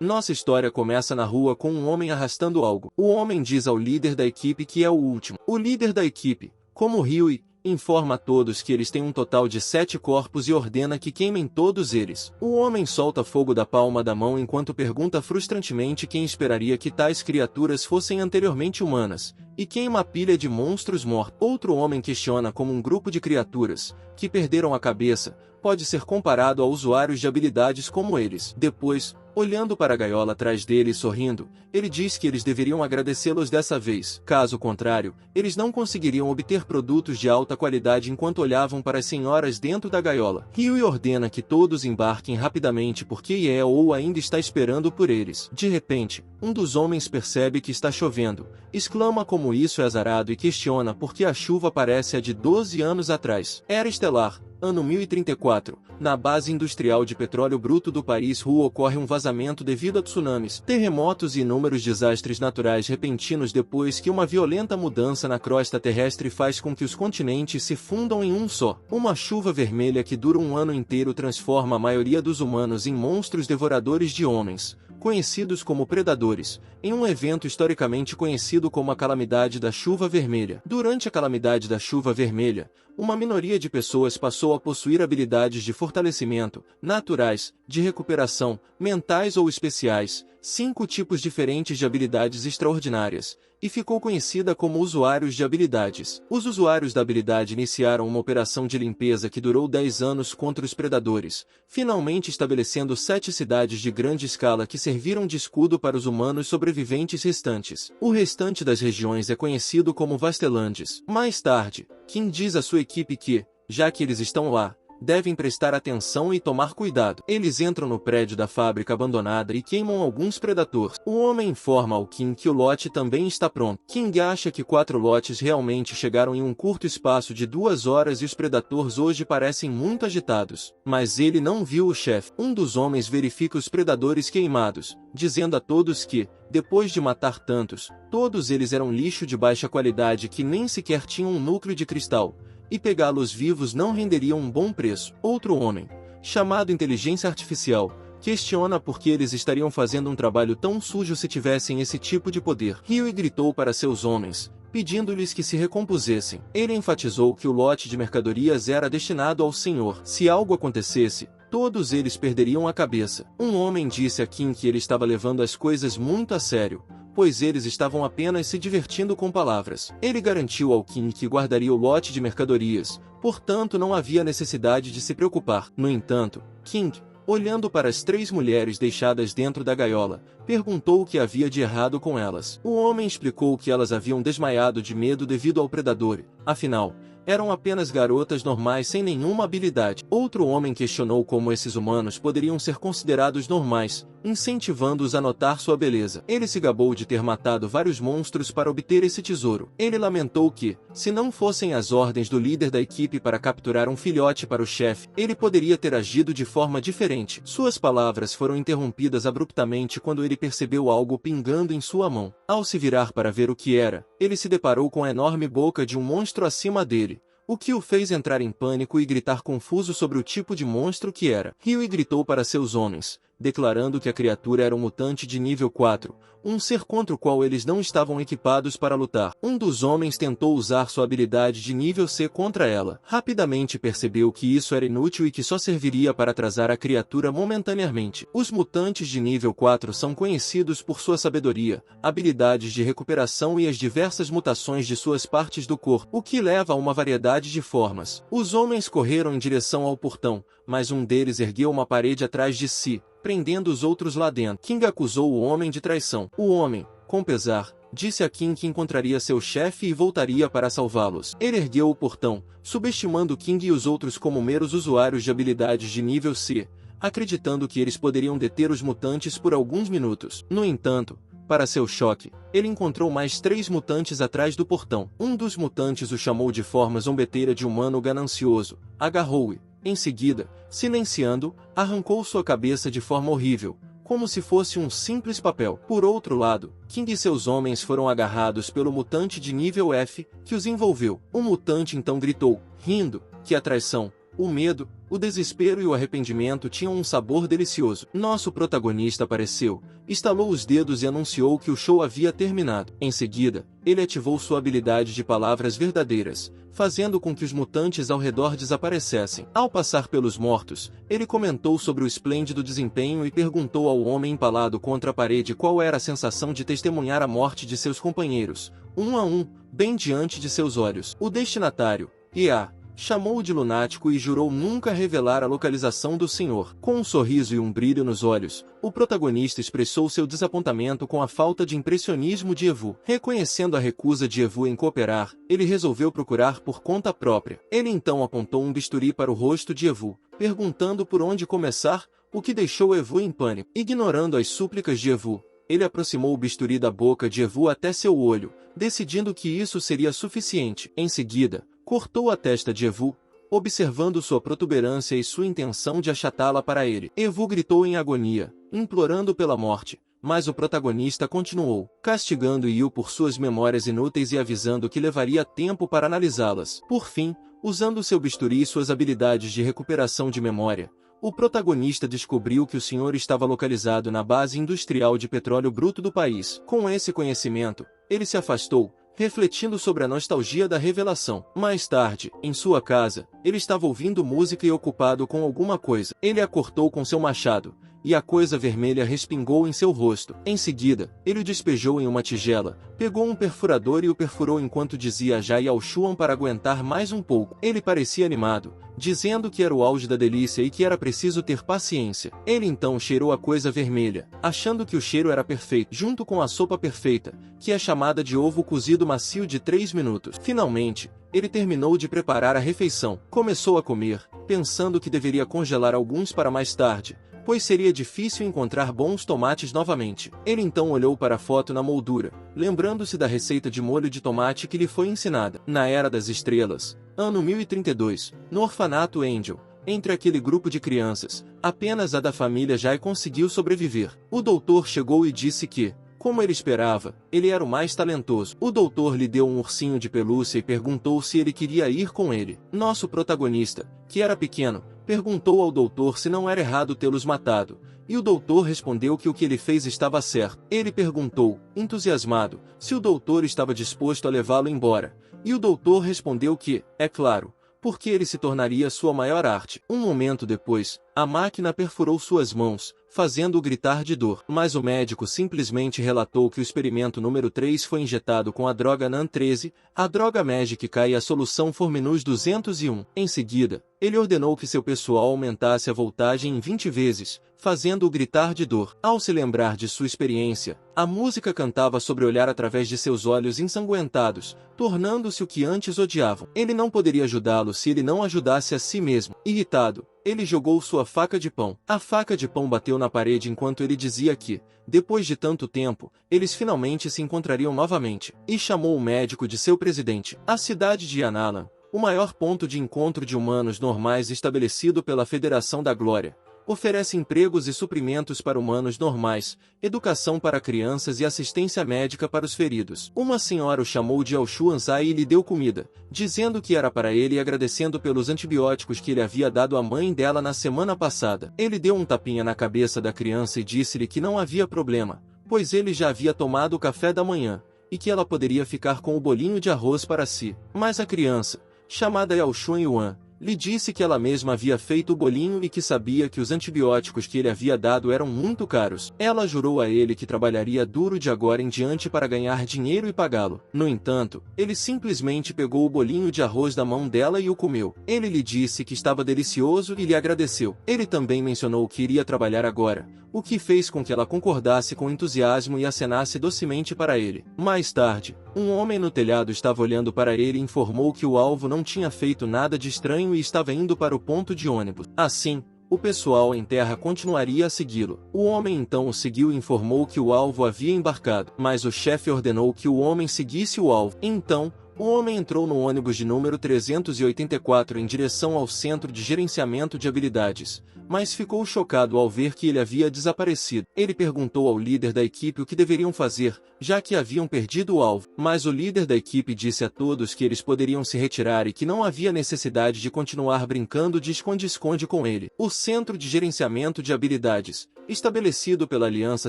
Nossa história começa na rua com um homem arrastando algo. O homem diz ao líder da equipe que é o último. O líder da equipe, como Huey, informa a todos que eles têm um total de 7 corpos e ordena que queimem todos eles. O homem solta fogo da palma da mão enquanto pergunta frustrantemente quem esperaria que tais criaturas fossem anteriormente humanas, e queima a pilha de monstros mortos. Outro homem questiona como um grupo de criaturas, que perderam a cabeça, pode ser comparado a usuários de habilidades como eles. Depois, olhando para a gaiola atrás dele e sorrindo, ele diz que eles deveriam agradecê-los dessa vez. Caso contrário, eles não conseguiriam obter produtos de alta qualidade enquanto olhavam para as senhoras dentro da gaiola. Huey ordena que todos embarquem rapidamente porque Yeo ainda está esperando por eles. De repente, um dos homens percebe que está chovendo, exclama como isso é azarado e questiona por que a chuva parece a de 12 anos atrás. Era estelar. Ano 1034, na base industrial de petróleo bruto do país Ru ocorre um vazamento devido a tsunamis, terremotos e inúmeros desastres naturais repentinos depois que uma violenta mudança na crosta terrestre faz com que os continentes se fundam em um só. Uma chuva vermelha que dura um ano inteiro transforma a maioria dos humanos em monstros devoradores de homens, conhecidos como predadores, em um evento historicamente conhecido como a Calamidade da Chuva Vermelha. Durante a Calamidade da Chuva Vermelha, uma minoria de pessoas passou a possuir habilidades de fortalecimento, naturais, de recuperação, mentais ou especiais, 5 tipos diferentes de habilidades extraordinárias, e ficou conhecida como usuários de habilidades. Os usuários da habilidade iniciaram uma operação de limpeza que durou 10 anos contra os predadores, finalmente estabelecendo 7 cidades de grande escala que serviram de escudo para os humanos sobreviventes restantes. O restante das regiões é conhecido como Vastelandes. Mais tarde, Kim diz à sua equipe que, já que eles estão lá, devem prestar atenção e tomar cuidado. Eles entram no prédio da fábrica abandonada e queimam alguns predadores. O homem informa ao Kim que o lote também está pronto. King acha que 4 lotes realmente chegaram em um curto espaço de 2 horas e os predadores hoje parecem muito agitados. Mas ele não viu o chefe. Um dos homens verifica os predadores queimados, dizendo a todos que, depois de matar tantos, todos eles eram lixo de baixa qualidade que nem sequer tinham um núcleo de cristal, e pegá-los vivos não renderia um bom preço. Outro homem, chamado Inteligência Artificial, questiona por que eles estariam fazendo um trabalho tão sujo se tivessem esse tipo de poder. Huey gritou para seus homens, pedindo-lhes que se recompusessem. Ele enfatizou que o lote de mercadorias era destinado ao Senhor. Se algo acontecesse, todos eles perderiam a cabeça. Um homem disse a Kim que ele estava levando as coisas muito a sério, pois eles estavam apenas se divertindo com palavras. Ele garantiu ao Kim que guardaria o lote de mercadorias, portanto não havia necessidade de se preocupar. No entanto, King, olhando para as 3 mulheres deixadas dentro da gaiola, perguntou o que havia de errado com elas. O homem explicou que elas haviam desmaiado de medo devido ao predador. Afinal, eram apenas garotas normais sem nenhuma habilidade. Outro homem questionou como esses humanos poderiam ser considerados normais, incentivando-os a notar sua beleza. Ele se gabou de ter matado vários monstros para obter esse tesouro. Ele lamentou que, se não fossem as ordens do líder da equipe para capturar um filhote para o chefe, ele poderia ter agido de forma diferente. Suas palavras foram interrompidas abruptamente quando ele percebeu algo pingando em sua mão. Ao se virar para ver o que era, ele se deparou com a enorme boca de um monstro acima dele, o que o fez entrar em pânico e gritar confuso sobre o tipo de monstro que era. Huey gritou para seus homens, declarando que a criatura era um mutante de nível 4, um ser contra o qual eles não estavam equipados para lutar. Um dos homens tentou usar sua habilidade de nível C contra ela. Rapidamente percebeu que isso era inútil e que só serviria para atrasar a criatura momentaneamente. Os mutantes de nível 4 são conhecidos por sua sabedoria, habilidades de recuperação e as diversas mutações de suas partes do corpo, o que leva a uma variedade de formas. Os homens correram em direção ao portão, mas um deles ergueu uma parede atrás de si, prendendo os outros lá dentro. King acusou o homem de traição. O homem, com pesar, disse a King que encontraria seu chefe e voltaria para salvá-los. Ele ergueu o portão, subestimando King e os outros como meros usuários de habilidades de nível C, acreditando que eles poderiam deter os mutantes por alguns minutos. No entanto, para seu choque, ele encontrou mais 3 mutantes atrás do portão. Um dos mutantes o chamou de forma zombeteira de humano ganancioso, agarrou-o. Em seguida, silenciando, arrancou sua cabeça de forma horrível, como se fosse um simples papel. Por outro lado, King e seus homens foram agarrados pelo mutante de nível F, que os envolveu. O mutante então gritou, rindo, que a traição, O medo, o desespero e o arrependimento tinham um sabor delicioso. Nosso protagonista apareceu, estalou os dedos e anunciou que o show havia terminado. Em seguida, ele ativou sua habilidade de palavras verdadeiras, fazendo com que os mutantes ao redor desaparecessem. Ao passar pelos mortos, ele comentou sobre o esplêndido desempenho e perguntou ao homem empalado contra a parede qual era a sensação de testemunhar a morte de seus companheiros, um a um, bem diante de seus olhos. O destinatário, I.A., chamou-o de lunático e jurou nunca revelar a localização do senhor. Com um sorriso e um brilho nos olhos, o protagonista expressou seu desapontamento com a falta de impressionismo de Evu. Reconhecendo a recusa de Evu em cooperar, ele resolveu procurar por conta própria. Ele então apontou um bisturi para o rosto de Evu, perguntando por onde começar, o que deixou Evu em pânico. Ignorando as súplicas de Evu, ele aproximou o bisturi da boca de Evu até seu olho, decidindo que isso seria suficiente. Em seguida, cortou a testa de Evu, observando sua protuberância e sua intenção de achatá-la para ele. Evu gritou em agonia, implorando pela morte, mas o protagonista continuou, castigando Yu por suas memórias inúteis e avisando que levaria tempo para analisá-las. Por fim, usando seu bisturi e suas habilidades de recuperação de memória, o protagonista descobriu que o senhor estava localizado na base industrial de petróleo bruto do país. Com esse conhecimento, ele se afastou, refletindo sobre a nostalgia da revelação. Mais tarde, em sua casa, ele estava ouvindo música e ocupado com alguma coisa. Ele a cortou com seu machado, e a coisa vermelha respingou em seu rosto. Em seguida, ele o despejou em uma tigela, pegou um perfurador e o perfurou enquanto dizia a Jai ao Xuan para aguentar mais um pouco. Ele parecia animado, dizendo que era o auge da delícia e que era preciso ter paciência. Ele então cheirou a coisa vermelha, achando que o cheiro era perfeito, junto com a sopa perfeita, que é chamada de ovo cozido macio de 3 minutos. Finalmente, ele terminou de preparar a refeição. Começou a comer, pensando que deveria congelar alguns para mais tarde, pois seria difícil encontrar bons tomates novamente. Ele então olhou para a foto na moldura, lembrando-se da receita de molho de tomate que lhe foi ensinada. Na Era das Estrelas, ano 1032, no orfanato Angel, entre aquele grupo de crianças, apenas a da família Jai conseguiu sobreviver. O doutor chegou e disse que, como ele esperava, ele era o mais talentoso. O doutor lhe deu um ursinho de pelúcia e perguntou se ele queria ir com ele. Nosso protagonista, que era pequeno, perguntou ao doutor se não era errado tê-los matado, e o doutor respondeu que o que ele fez estava certo. Ele perguntou, entusiasmado, se o doutor estava disposto a levá-lo embora, e o doutor respondeu que, é claro, porque ele se tornaria sua maior arte. Um momento depois, a máquina perfurou suas mãos, fazendo-o gritar de dor. Mas o médico simplesmente relatou que o experimento número 3 foi injetado com a droga NAN-13, a droga Magic K e a solução Forminus 201. Em seguida, ele ordenou que seu pessoal aumentasse a voltagem em 20 vezes, fazendo-o gritar de dor. Ao se lembrar de sua experiência, a música cantava sobre olhar através de seus olhos ensanguentados, tornando-se o que antes odiavam. Ele não poderia ajudá-lo se ele não ajudasse a si mesmo. Irritado, ele jogou sua faca de pão. A faca de pão bateu na parede enquanto ele dizia que, depois de tanto tempo, eles finalmente se encontrariam novamente, e chamou o médico de seu presidente. A cidade de Yanalan, o maior ponto de encontro de humanos normais estabelecido pela Federação da Glória, oferece empregos e suprimentos para humanos normais, educação para crianças e assistência médica para os feridos. Uma senhora o chamou de Alshuanzai e lhe deu comida, dizendo que era para ele e agradecendo pelos antibióticos que ele havia dado à mãe dela na semana passada. Ele deu um tapinha na cabeça da criança e disse-lhe que não havia problema, pois ele já havia tomado o café da manhã, e que ela poderia ficar com o bolinho de arroz para si. Mas a criança, chamada Yaoxuan Yuan, lhe disse que ela mesma havia feito o bolinho e que sabia que os antibióticos que ele havia dado eram muito caros. Ela jurou a ele que trabalharia duro de agora em diante para ganhar dinheiro e pagá-lo. No entanto, ele simplesmente pegou o bolinho de arroz da mão dela e o comeu. Ele lhe disse que estava delicioso e lhe agradeceu. Ele também mencionou que iria trabalhar agora, o que fez com que ela concordasse com entusiasmo e acenasse docemente para ele. Mais tarde, um homem no telhado estava olhando para ele e informou que o alvo não tinha feito nada de estranho e estava indo para o ponto de ônibus. Assim, o pessoal em terra continuaria a segui-lo. O homem então o seguiu e informou que o alvo havia embarcado, mas o chefe ordenou que o homem seguisse o alvo. Então, O homem entrou no ônibus de número 384 em direção ao Centro de Gerenciamento de Habilidades, mas ficou chocado ao ver que ele havia desaparecido. Ele perguntou ao líder da equipe o que deveriam fazer, já que haviam perdido o alvo, mas o líder da equipe disse a todos que eles poderiam se retirar e que não havia necessidade de continuar brincando de esconde-esconde com ele. O Centro de Gerenciamento de Habilidades, estabelecido pela Aliança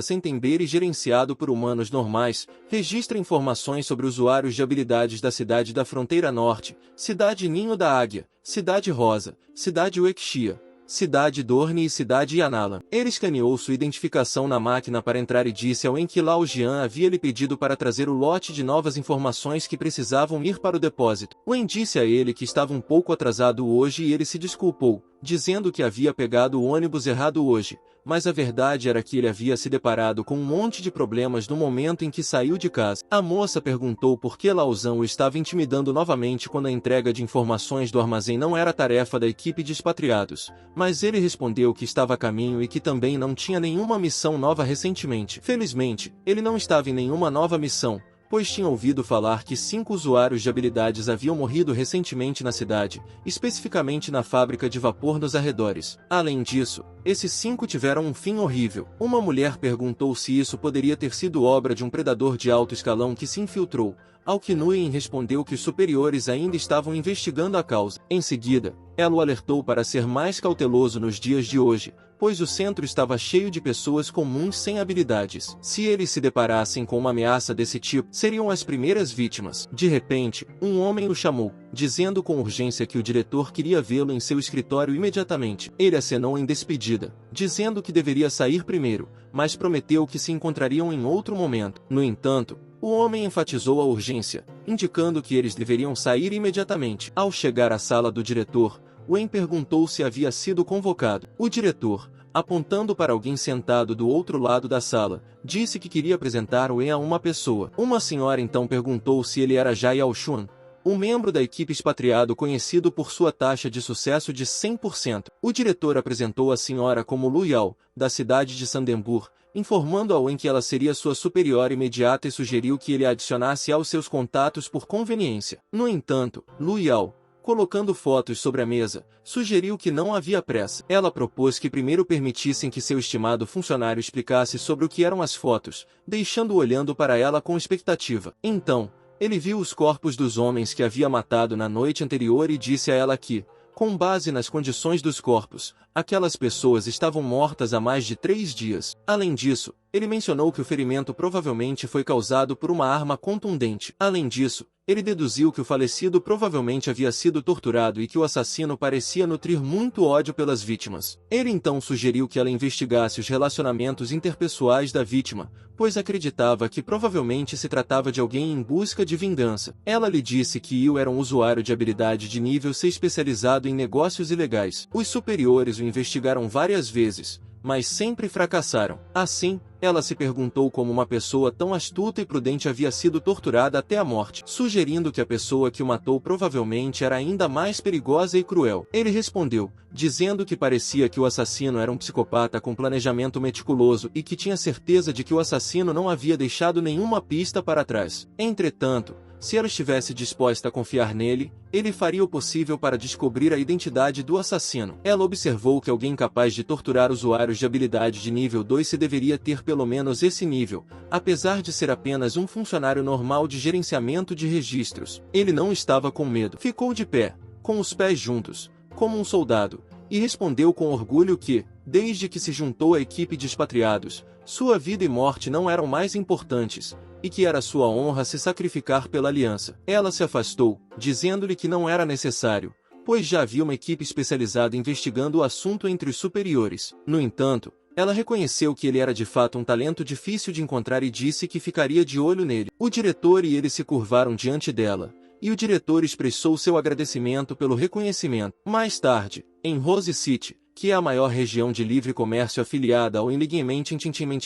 Centenbeira e gerenciado por humanos normais, registra informações sobre usuários de habilidades da Cidade da Fronteira Norte, Cidade Ninho da Águia, Cidade Rosa, Cidade Uexia, Cidade Dorne e Cidade Yanala. Ele escaneou sua identificação na máquina para entrar e disse ao Enki Lao Jian havia lhe pedido para trazer o lote de novas informações que precisavam ir para o depósito. Wen disse a ele que estava um pouco atrasado hoje e ele se desculpou, dizendo que havia pegado o ônibus errado hoje, mas a verdade era que ele havia se deparado com um monte de problemas no momento em que saiu de casa. A moça perguntou por que Lao Zhan o estava intimidando novamente quando a entrega de informações do armazém não era tarefa da equipe de expatriados, mas ele respondeu que estava a caminho e que também não tinha nenhuma missão nova recentemente. Felizmente, ele não estava em nenhuma nova missão, pois tinha ouvido falar que 5 usuários de habilidades haviam morrido recentemente na cidade, especificamente na fábrica de vapor nos arredores. Além disso, esses 5 tiveram um fim horrível. Uma mulher perguntou se isso poderia ter sido obra de um predador de alto escalão que se infiltrou, ao que Nguyen respondeu que os superiores ainda estavam investigando a causa. Em seguida, ela o alertou para ser mais cauteloso nos dias de hoje, pois o centro estava cheio de pessoas comuns sem habilidades. Se eles se deparassem com uma ameaça desse tipo, seriam as primeiras vítimas. De repente, um homem o chamou, dizendo com urgência que o diretor queria vê-lo em seu escritório imediatamente. Ele acenou em despedida, dizendo que deveria sair primeiro, mas prometeu que se encontrariam em outro momento. No entanto, o homem enfatizou a urgência, indicando que eles deveriam sair imediatamente. Ao chegar à sala do diretor, Wen perguntou se havia sido convocado. O diretor, apontando para alguém sentado do outro lado da sala, disse que queria apresentar Wen a uma pessoa. Uma senhora então perguntou se ele era Jai Yaoshuan, um membro da equipe expatriado conhecido por sua taxa de sucesso de 100%. O diretor apresentou a senhora como Lu Yao, da cidade de Sandembur, informando a Wen que ela seria sua superior imediata e sugeriu que ele a adicionasse aos seus contatos por conveniência. No entanto, Lu Yao, colocando fotos sobre a mesa, sugeriu que não havia pressa. Ela propôs que primeiro permitissem que seu estimado funcionário explicasse sobre o que eram as fotos, deixando-o olhando para ela com expectativa. Então, ele viu os corpos dos homens que havia matado na noite anterior e disse a ela que, com base nas condições dos corpos, aquelas pessoas estavam mortas há mais de 3 dias. Além disso, ele mencionou que o ferimento provavelmente foi causado por uma arma contundente. Além disso, ele deduziu que o falecido provavelmente havia sido torturado e que o assassino parecia nutrir muito ódio pelas vítimas. Ele então sugeriu que ela investigasse os relacionamentos interpessoais da vítima, pois acreditava que provavelmente se tratava de alguém em busca de vingança. Ela lhe disse que Yu era um usuário de habilidade de nível C especializado em negócios ilegais. Os superiores o investigaram várias vezes, mas sempre fracassaram. Assim, ela se perguntou como uma pessoa tão astuta e prudente havia sido torturada até a morte, sugerindo que a pessoa que o matou provavelmente era ainda mais perigosa e cruel. Ele respondeu, dizendo que parecia que o assassino era um psicopata com planejamento meticuloso e que tinha certeza de que o assassino não havia deixado nenhuma pista para trás. Entretanto, se ela estivesse disposta a confiar nele, ele faria o possível para descobrir a identidade do assassino. Ela observou que alguém capaz de torturar usuários de habilidade de nível 2 se deveria ter pelo menos esse nível, apesar de ser apenas um funcionário normal de gerenciamento de registros. Ele não estava com medo. Ficou de pé, com os pés juntos, como um soldado, e respondeu com orgulho que, desde que se juntou à equipe de expatriados, sua vida e morte não eram mais importantes, e que era sua honra se sacrificar pela aliança. Ela se afastou, dizendo-lhe que não era necessário, pois já havia uma equipe especializada investigando o assunto entre os superiores. No entanto, ela reconheceu que ele era de fato um talento difícil de encontrar e disse que ficaria de olho nele. O diretor e ele se curvaram diante dela, e o diretor expressou seu agradecimento pelo reconhecimento. Mais tarde, em Rose City, que é a maior região de livre comércio afiliada ao Enlightenment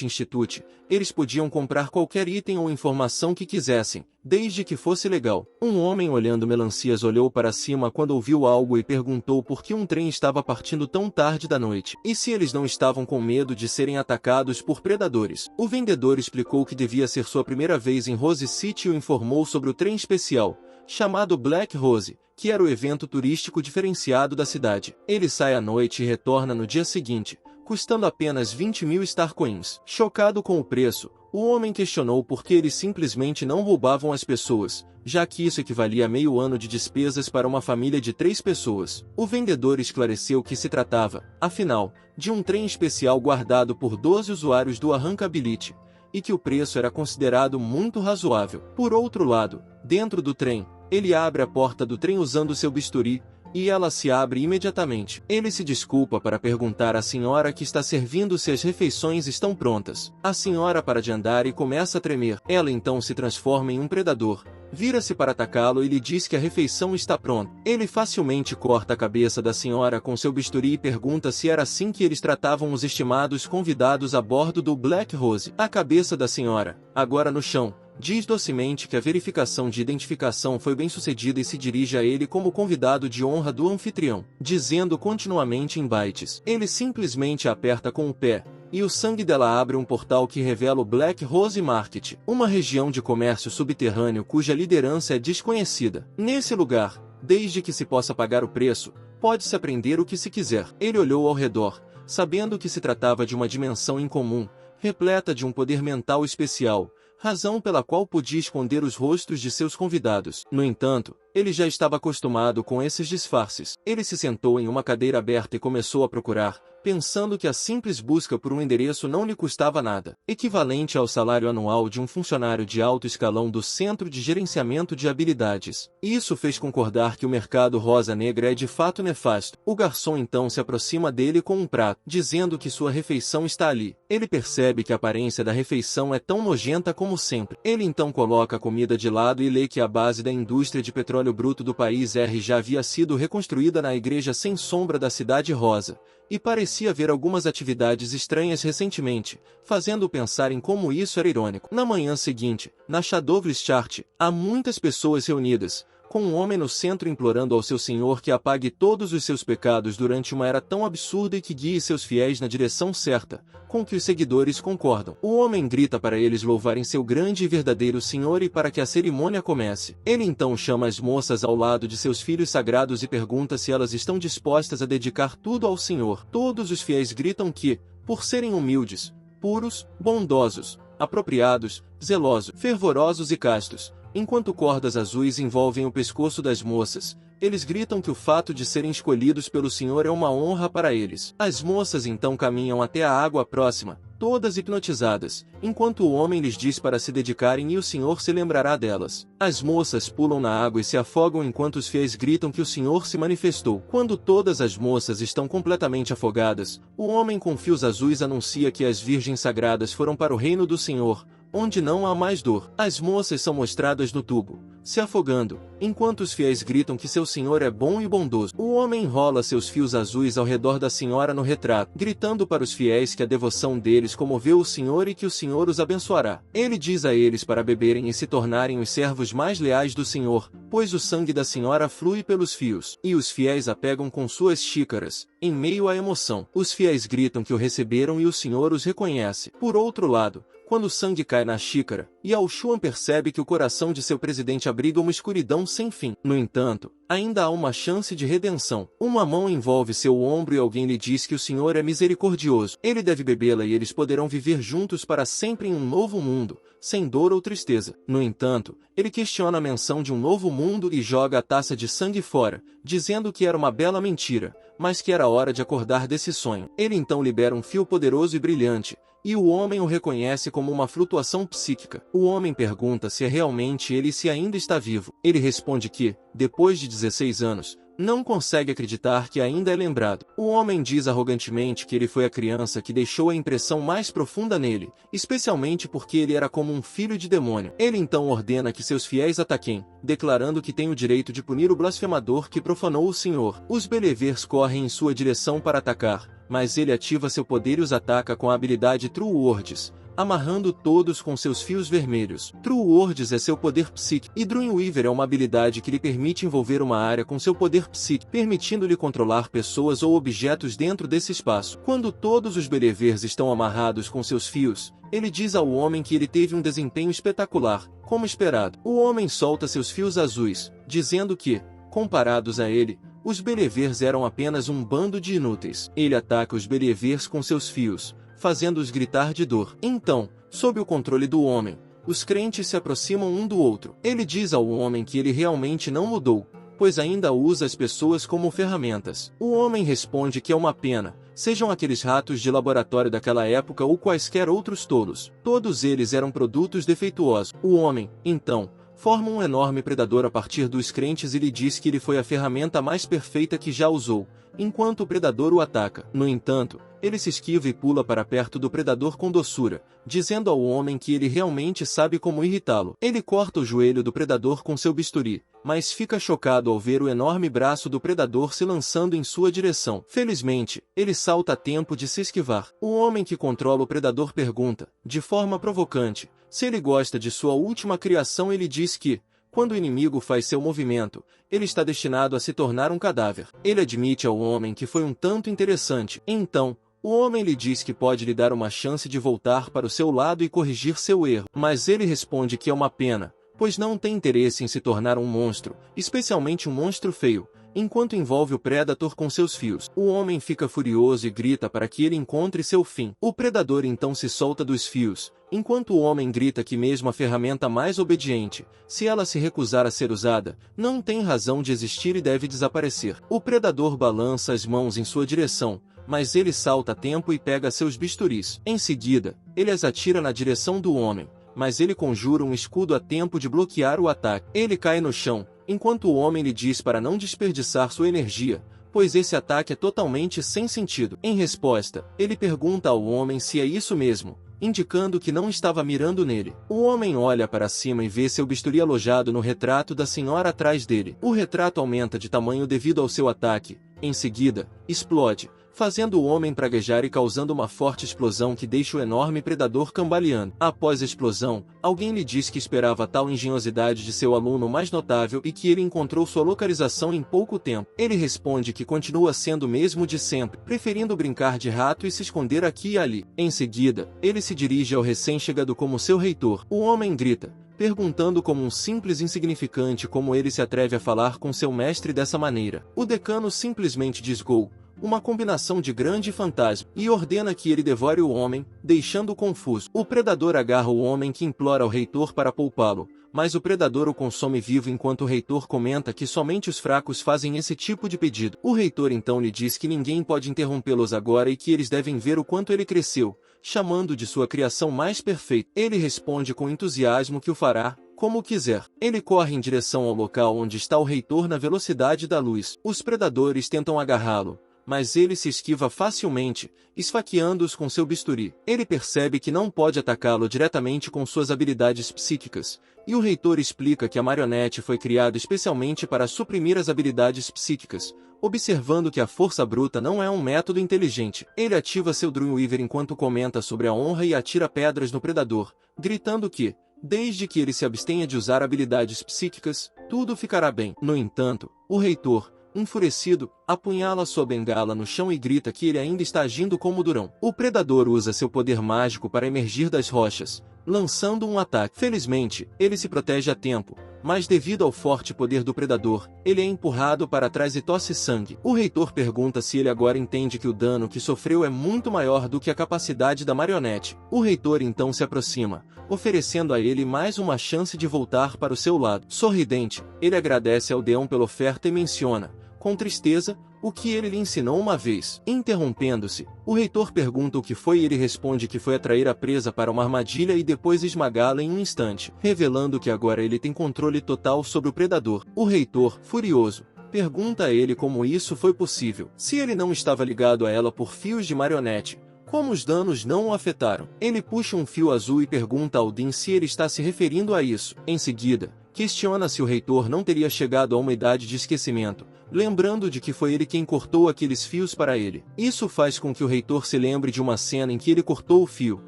Institute, eles podiam comprar qualquer item ou informação que quisessem, desde que fosse legal. Um homem olhando melancias olhou para cima quando ouviu algo e perguntou por que um trem estava partindo tão tarde da noite, e se eles não estavam com medo de serem atacados por predadores. O vendedor explicou que devia ser sua primeira vez em Rose City e o informou sobre o trem especial, chamado Black Rose, que era o evento turístico diferenciado da cidade. Ele sai à noite e retorna no dia seguinte, custando apenas 20.000 Star Coins. Chocado com o preço, o homem questionou por que eles simplesmente não roubavam as pessoas, já que isso equivalia a meio ano de despesas para uma família de 3 pessoas. O vendedor esclareceu que se tratava, afinal, de um trem especial guardado por 12 usuários do Arrancability, e que o preço era considerado muito razoável. Por outro lado, dentro do trem, ele abre a porta do trem usando seu bisturi, e ela se abre imediatamente. Ele se desculpa para perguntar à senhora que está servindo se as refeições estão prontas. A senhora para de andar e começa a tremer. Ela então se transforma em um predador. Vira-se para atacá-lo e lhe diz que a refeição está pronta. Ele facilmente corta a cabeça da senhora com seu bisturi e pergunta se era assim que eles tratavam os estimados convidados a bordo do Black Rose. A cabeça da senhora, agora no chão, diz docemente que a verificação de identificação foi bem sucedida e se dirige a ele como convidado de honra do anfitrião, dizendo continuamente em bytes. Ele simplesmente aperta com o pé, e o sangue dela abre um portal que revela o Black Rose Market, uma região de comércio subterrâneo cuja liderança é desconhecida. Nesse lugar, desde que se possa pagar o preço, pode-se aprender o que se quiser. Ele olhou ao redor, sabendo que se tratava de uma dimensão incomum, repleta de um poder mental especial, razão pela qual podia esconder os rostos de seus convidados. No entanto, ele já estava acostumado com esses disfarces. Ele se sentou em uma cadeira aberta e começou a procurar, pensando que a simples busca por um endereço não lhe custava nada, equivalente ao salário anual de um funcionário de alto escalão do Centro de Gerenciamento de Habilidades. Isso fez concordar que o mercado rosa-negra é de fato nefasto. O garçom então se aproxima dele com um prato, dizendo que sua refeição está ali. Ele percebe que a aparência da refeição é tão nojenta como sempre. Ele então coloca a comida de lado e lê que a base da indústria de petróleo bruto do país já havia sido reconstruída na igreja sem sombra da Cidade Rosa, e parecia haver algumas atividades estranhas recentemente, fazendo-o pensar em como isso era irônico. Na manhã seguinte, na Shadowless Chart, há muitas pessoas reunidas, com um homem no centro implorando ao seu senhor que apague todos os seus pecados durante uma era tão absurda e que guie seus fiéis na direção certa, com que os seguidores concordam. O homem grita para eles louvarem seu grande e verdadeiro senhor e para que a cerimônia comece. Ele então chama as moças ao lado de seus filhos sagrados e pergunta se elas estão dispostas a dedicar tudo ao senhor. Todos os fiéis gritam que, por serem humildes, puros, bondosos, apropriados, zelosos, fervorosos e castos, enquanto cordas azuis envolvem o pescoço das moças, eles gritam que o fato de serem escolhidos pelo Senhor é uma honra para eles. As moças então caminham até a água próxima, todas hipnotizadas, enquanto o homem lhes diz para se dedicarem e o Senhor se lembrará delas. As moças pulam na água e se afogam enquanto os fiéis gritam que o Senhor se manifestou. Quando todas as moças estão completamente afogadas, o homem com fios azuis anuncia que as virgens sagradas foram para o reino do Senhor, onde não há mais dor. As moças são mostradas no tubo, se afogando, enquanto os fiéis gritam que seu senhor é bom e bondoso. O homem enrola seus fios azuis ao redor da senhora no retrato, gritando para os fiéis que a devoção deles comoveu o Senhor e que o Senhor os abençoará. Ele diz a eles para beberem e se tornarem os servos mais leais do Senhor, pois o sangue da senhora flui pelos fios. E os fiéis a pegam com suas xícaras, em meio à emoção. Os fiéis gritam que o receberam e o Senhor os reconhece. Por outro lado, quando o sangue cai na xícara, Yao Xuan percebe que o coração de seu presidente abriga uma escuridão sem fim. No entanto, ainda há uma chance de redenção. Uma mão envolve seu ombro e alguém lhe diz que o Senhor é misericordioso. Ele deve bebê-la e eles poderão viver juntos para sempre em um novo mundo, sem dor ou tristeza. No entanto, ele questiona a menção de um novo mundo e joga a taça de sangue fora, dizendo que era uma bela mentira, mas que era hora de acordar desse sonho. Ele então libera um fio poderoso e brilhante, e o homem o reconhece como uma flutuação psíquica. O homem pergunta se é realmente ele e se ainda está vivo. Ele responde que, depois de 16 anos, não consegue acreditar que ainda é lembrado. O homem diz arrogantemente que ele foi a criança que deixou a impressão mais profunda nele, especialmente porque ele era como um filho de demônio. Ele então ordena que seus fiéis ataquem, declarando que tem o direito de punir o blasfemador que profanou o Senhor. Os Believers correm em sua direção para atacar, mas ele ativa seu poder e os ataca com a habilidade True Words, amarrando todos com seus fios vermelhos. True Words é seu poder psíquico, e Dreamweaver é uma habilidade que lhe permite envolver uma área com seu poder psíquico, permitindo-lhe controlar pessoas ou objetos dentro desse espaço. Quando todos os Believers estão amarrados com seus fios, ele diz ao homem que ele teve um desempenho espetacular, como esperado. O homem solta seus fios azuis, dizendo que, comparados a ele, os Believers eram apenas um bando de inúteis. Ele ataca os Believers com seus fios, fazendo-os gritar de dor. Então, sob o controle do homem, os crentes se aproximam um do outro. Ele diz ao homem que ele realmente não mudou, pois ainda usa as pessoas como ferramentas. O homem responde que é uma pena, sejam aqueles ratos de laboratório daquela época ou quaisquer outros tolos. Todos eles eram produtos defeituosos. O homem, então, forma um enorme predador a partir dos crentes e lhe diz que ele foi a ferramenta mais perfeita que já usou, enquanto o predador o ataca. No entanto, ele se esquiva e pula para perto do predador com doçura, dizendo ao homem que ele realmente sabe como irritá-lo. Ele corta o joelho do predador com seu bisturi, mas fica chocado ao ver o enorme braço do predador se lançando em sua direção. Felizmente, ele salta a tempo de se esquivar. O homem que controla o predador pergunta, de forma provocante, se ele gosta de sua última criação. Ele diz que, quando o inimigo faz seu movimento, ele está destinado a se tornar um cadáver. Ele admite ao homem que foi um tanto interessante. Então, o homem lhe diz que pode lhe dar uma chance de voltar para o seu lado e corrigir seu erro. Mas ele responde que é uma pena, pois não tem interesse em se tornar um monstro, especialmente um monstro feio, enquanto envolve o Predator com seus fios. O homem fica furioso e grita para que ele encontre seu fim. O predador então se solta dos fios, enquanto o homem grita que mesmo a ferramenta mais obediente, se ela se recusar a ser usada, não tem razão de existir e deve desaparecer. O predador balança as mãos em sua direção, mas ele salta a tempo e pega seus bisturis. Em seguida, ele as atira na direção do homem, mas ele conjura um escudo a tempo de bloquear o ataque. Ele cai no chão, enquanto o homem lhe diz para não desperdiçar sua energia, pois esse ataque é totalmente sem sentido. Em resposta, ele pergunta ao homem se é isso mesmo, indicando que não estava mirando nele. O homem olha para cima e vê seu bisturi alojado no retrato da senhora atrás dele. O retrato aumenta de tamanho devido ao seu ataque. Em seguida, explode, fazendo o homem praguejar e causando uma forte explosão que deixa o enorme predador cambaleando. Após a explosão, alguém lhe diz que esperava tal engenhosidade de seu aluno mais notável e que ele encontrou sua localização em pouco tempo. Ele responde que continua sendo o mesmo de sempre, preferindo brincar de rato e se esconder aqui e ali. Em seguida, ele se dirige ao recém-chegado como seu reitor. O homem grita, perguntando como um simples insignificante como ele se atreve a falar com seu mestre dessa maneira. O decano simplesmente diz "Gol", uma combinação de grande fantasma, e ordena que ele devore o homem, deixando-o confuso. O predador agarra o homem que implora ao reitor para poupá-lo, mas o predador o consome vivo enquanto o reitor comenta que somente os fracos fazem esse tipo de pedido. O reitor então lhe diz que ninguém pode interrompê-los agora e que eles devem ver o quanto ele cresceu, chamando de sua criação mais perfeita. Ele responde com entusiasmo que o fará, como quiser. Ele corre em direção ao local onde está o reitor na velocidade da luz. Os predadores tentam agarrá-lo, mas ele se esquiva facilmente, esfaqueando-os com seu bisturi. Ele percebe que não pode atacá-lo diretamente com suas habilidades psíquicas, e o reitor explica que a marionete foi criada especialmente para suprimir as habilidades psíquicas, observando que a força bruta não é um método inteligente. Ele ativa seu Dreamweaver enquanto comenta sobre a honra e atira pedras no predador, gritando que, desde que ele se abstenha de usar habilidades psíquicas, tudo ficará bem. No entanto, o reitor, enfurecido, apunhala sua bengala no chão e grita que ele ainda está agindo como durão. O predador usa seu poder mágico para emergir das rochas, lançando um ataque. Felizmente, ele se protege a tempo, mas devido ao forte poder do predador, ele é empurrado para trás e tosse sangue. O reitor pergunta se ele agora entende que o dano que sofreu é muito maior do que a capacidade da marionete. O reitor então se aproxima, oferecendo a ele mais uma chance de voltar para o seu lado. Sorridente, ele agradece ao Deão pela oferta e menciona, com tristeza, o que ele lhe ensinou uma vez. Interrompendo-se, o reitor pergunta o que foi e ele responde que foi atrair a presa para uma armadilha e depois esmagá-la em um instante, revelando que agora ele tem controle total sobre o predador. O reitor, furioso, pergunta a ele como isso foi possível. Se ele não estava ligado a ela por fios de marionete, como os danos não o afetaram? Ele puxa um fio azul e pergunta ao Dean se ele está se referindo a isso. Em seguida, questiona se o reitor não teria chegado a uma idade de esquecimento, lembrando de que foi ele quem cortou aqueles fios para ele. Isso faz com que o reitor se lembre de uma cena em que ele cortou o fio,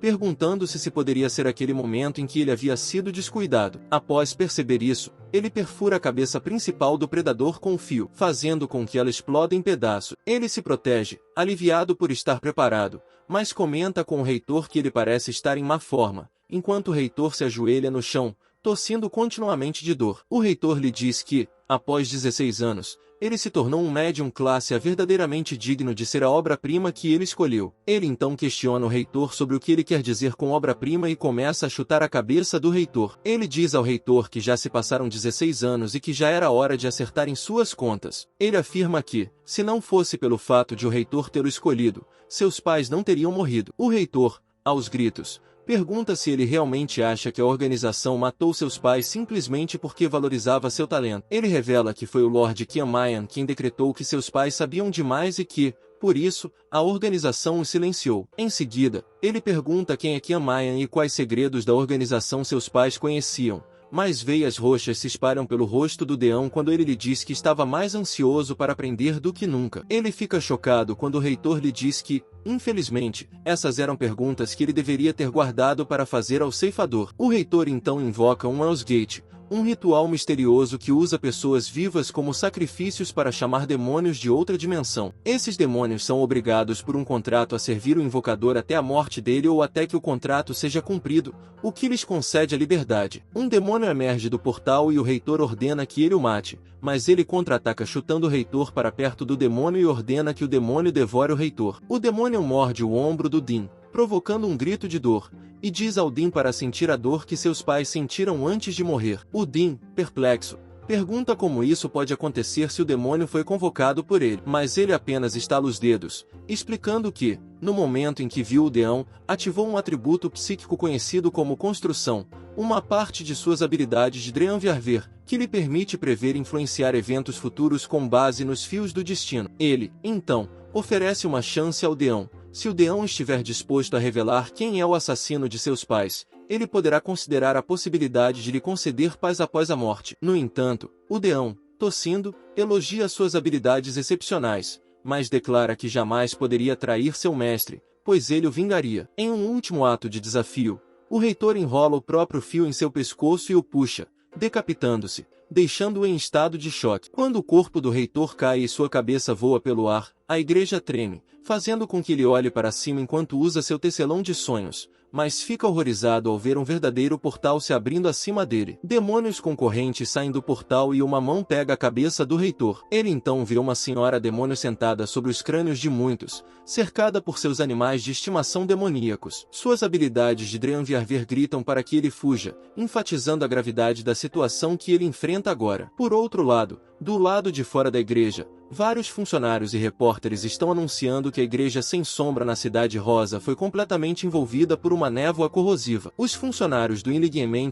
perguntando-se se poderia ser aquele momento em que ele havia sido descuidado. Após perceber isso, ele perfura a cabeça principal do predador com o fio, fazendo com que ela exploda em pedaços. Ele se protege, aliviado por estar preparado, mas comenta com o reitor que ele parece estar em má forma, enquanto o reitor se ajoelha no chão, tossindo continuamente de dor. O reitor lhe diz que, após 16 anos, ele se tornou um médium classe A verdadeiramente digno de ser a obra-prima que ele escolheu. Ele então questiona o reitor sobre o que ele quer dizer com obra-prima e começa a chutar a cabeça do reitor. Ele diz ao reitor que já se passaram 16 anos e que já era hora de acertarem suas contas. Ele afirma que, se não fosse pelo fato de o reitor ter o escolhido, seus pais não teriam morrido. O reitor, aos gritos, pergunta se ele realmente acha que a organização matou seus pais simplesmente porque valorizava seu talento. Ele revela que foi o Lord Kiamayan quem decretou que seus pais sabiam demais e que, por isso, a organização os silenciou. Em seguida, ele pergunta quem é Kiamayan e quais segredos da organização seus pais conheciam. Mais veias roxas se espalham pelo rosto do Deão quando ele lhe diz que estava mais ansioso para aprender do que nunca. Ele fica chocado quando o reitor lhe diz que, infelizmente, essas eram perguntas que ele deveria ter guardado para fazer ao ceifador. O reitor então invoca um Hell's Gate, um ritual misterioso que usa pessoas vivas como sacrifícios para chamar demônios de outra dimensão. Esses demônios são obrigados por um contrato a servir o invocador até a morte dele ou até que o contrato seja cumprido, o que lhes concede a liberdade. Um demônio emerge do portal e o reitor ordena que ele o mate, mas ele contra-ataca chutando o reitor para perto do demônio e ordena que o demônio devore o reitor. O demônio morde o ombro do Din, provocando um grito de dor, e diz ao Din para sentir a dor que seus pais sentiram antes de morrer. O Din, perplexo, pergunta como isso pode acontecer se o demônio foi convocado por ele, mas ele apenas estala os dedos, explicando que, no momento em que viu o Deão, ativou um atributo psíquico conhecido como Construção, uma parte de suas habilidades de Dreanviarver, que lhe permite prever e influenciar eventos futuros com base nos fios do destino. Ele, então, oferece uma chance ao Deão. Se o Deão estiver disposto a revelar quem é o assassino de seus pais, ele poderá considerar a possibilidade de lhe conceder paz após a morte. No entanto, o Deão, tossindo, elogia suas habilidades excepcionais, mas declara que jamais poderia trair seu mestre, pois ele o vingaria. Em um último ato de desafio, o reitor enrola o próprio fio em seu pescoço e o puxa, decapitando-se, deixando-o em estado de choque. Quando o corpo do reitor cai e sua cabeça voa pelo ar, a igreja treme, fazendo com que ele olhe para cima enquanto usa seu tecelão de sonhos, mas fica horrorizado ao ver um verdadeiro portal se abrindo acima dele. Demônios concorrentes saem do portal e uma mão pega a cabeça do reitor. Ele então vê uma senhora demônio sentada sobre os crânios de muitos, cercada por seus animais de estimação demoníacos. Suas habilidades de Dreanviarver gritam para que ele fuja, enfatizando a gravidade da situação que ele enfrenta agora. Por outro lado, do lado de fora da igreja, vários funcionários e repórteres estão anunciando que a igreja sem sombra na Cidade Rosa foi completamente envolvida por uma névoa corrosiva. Os funcionários do Inlignement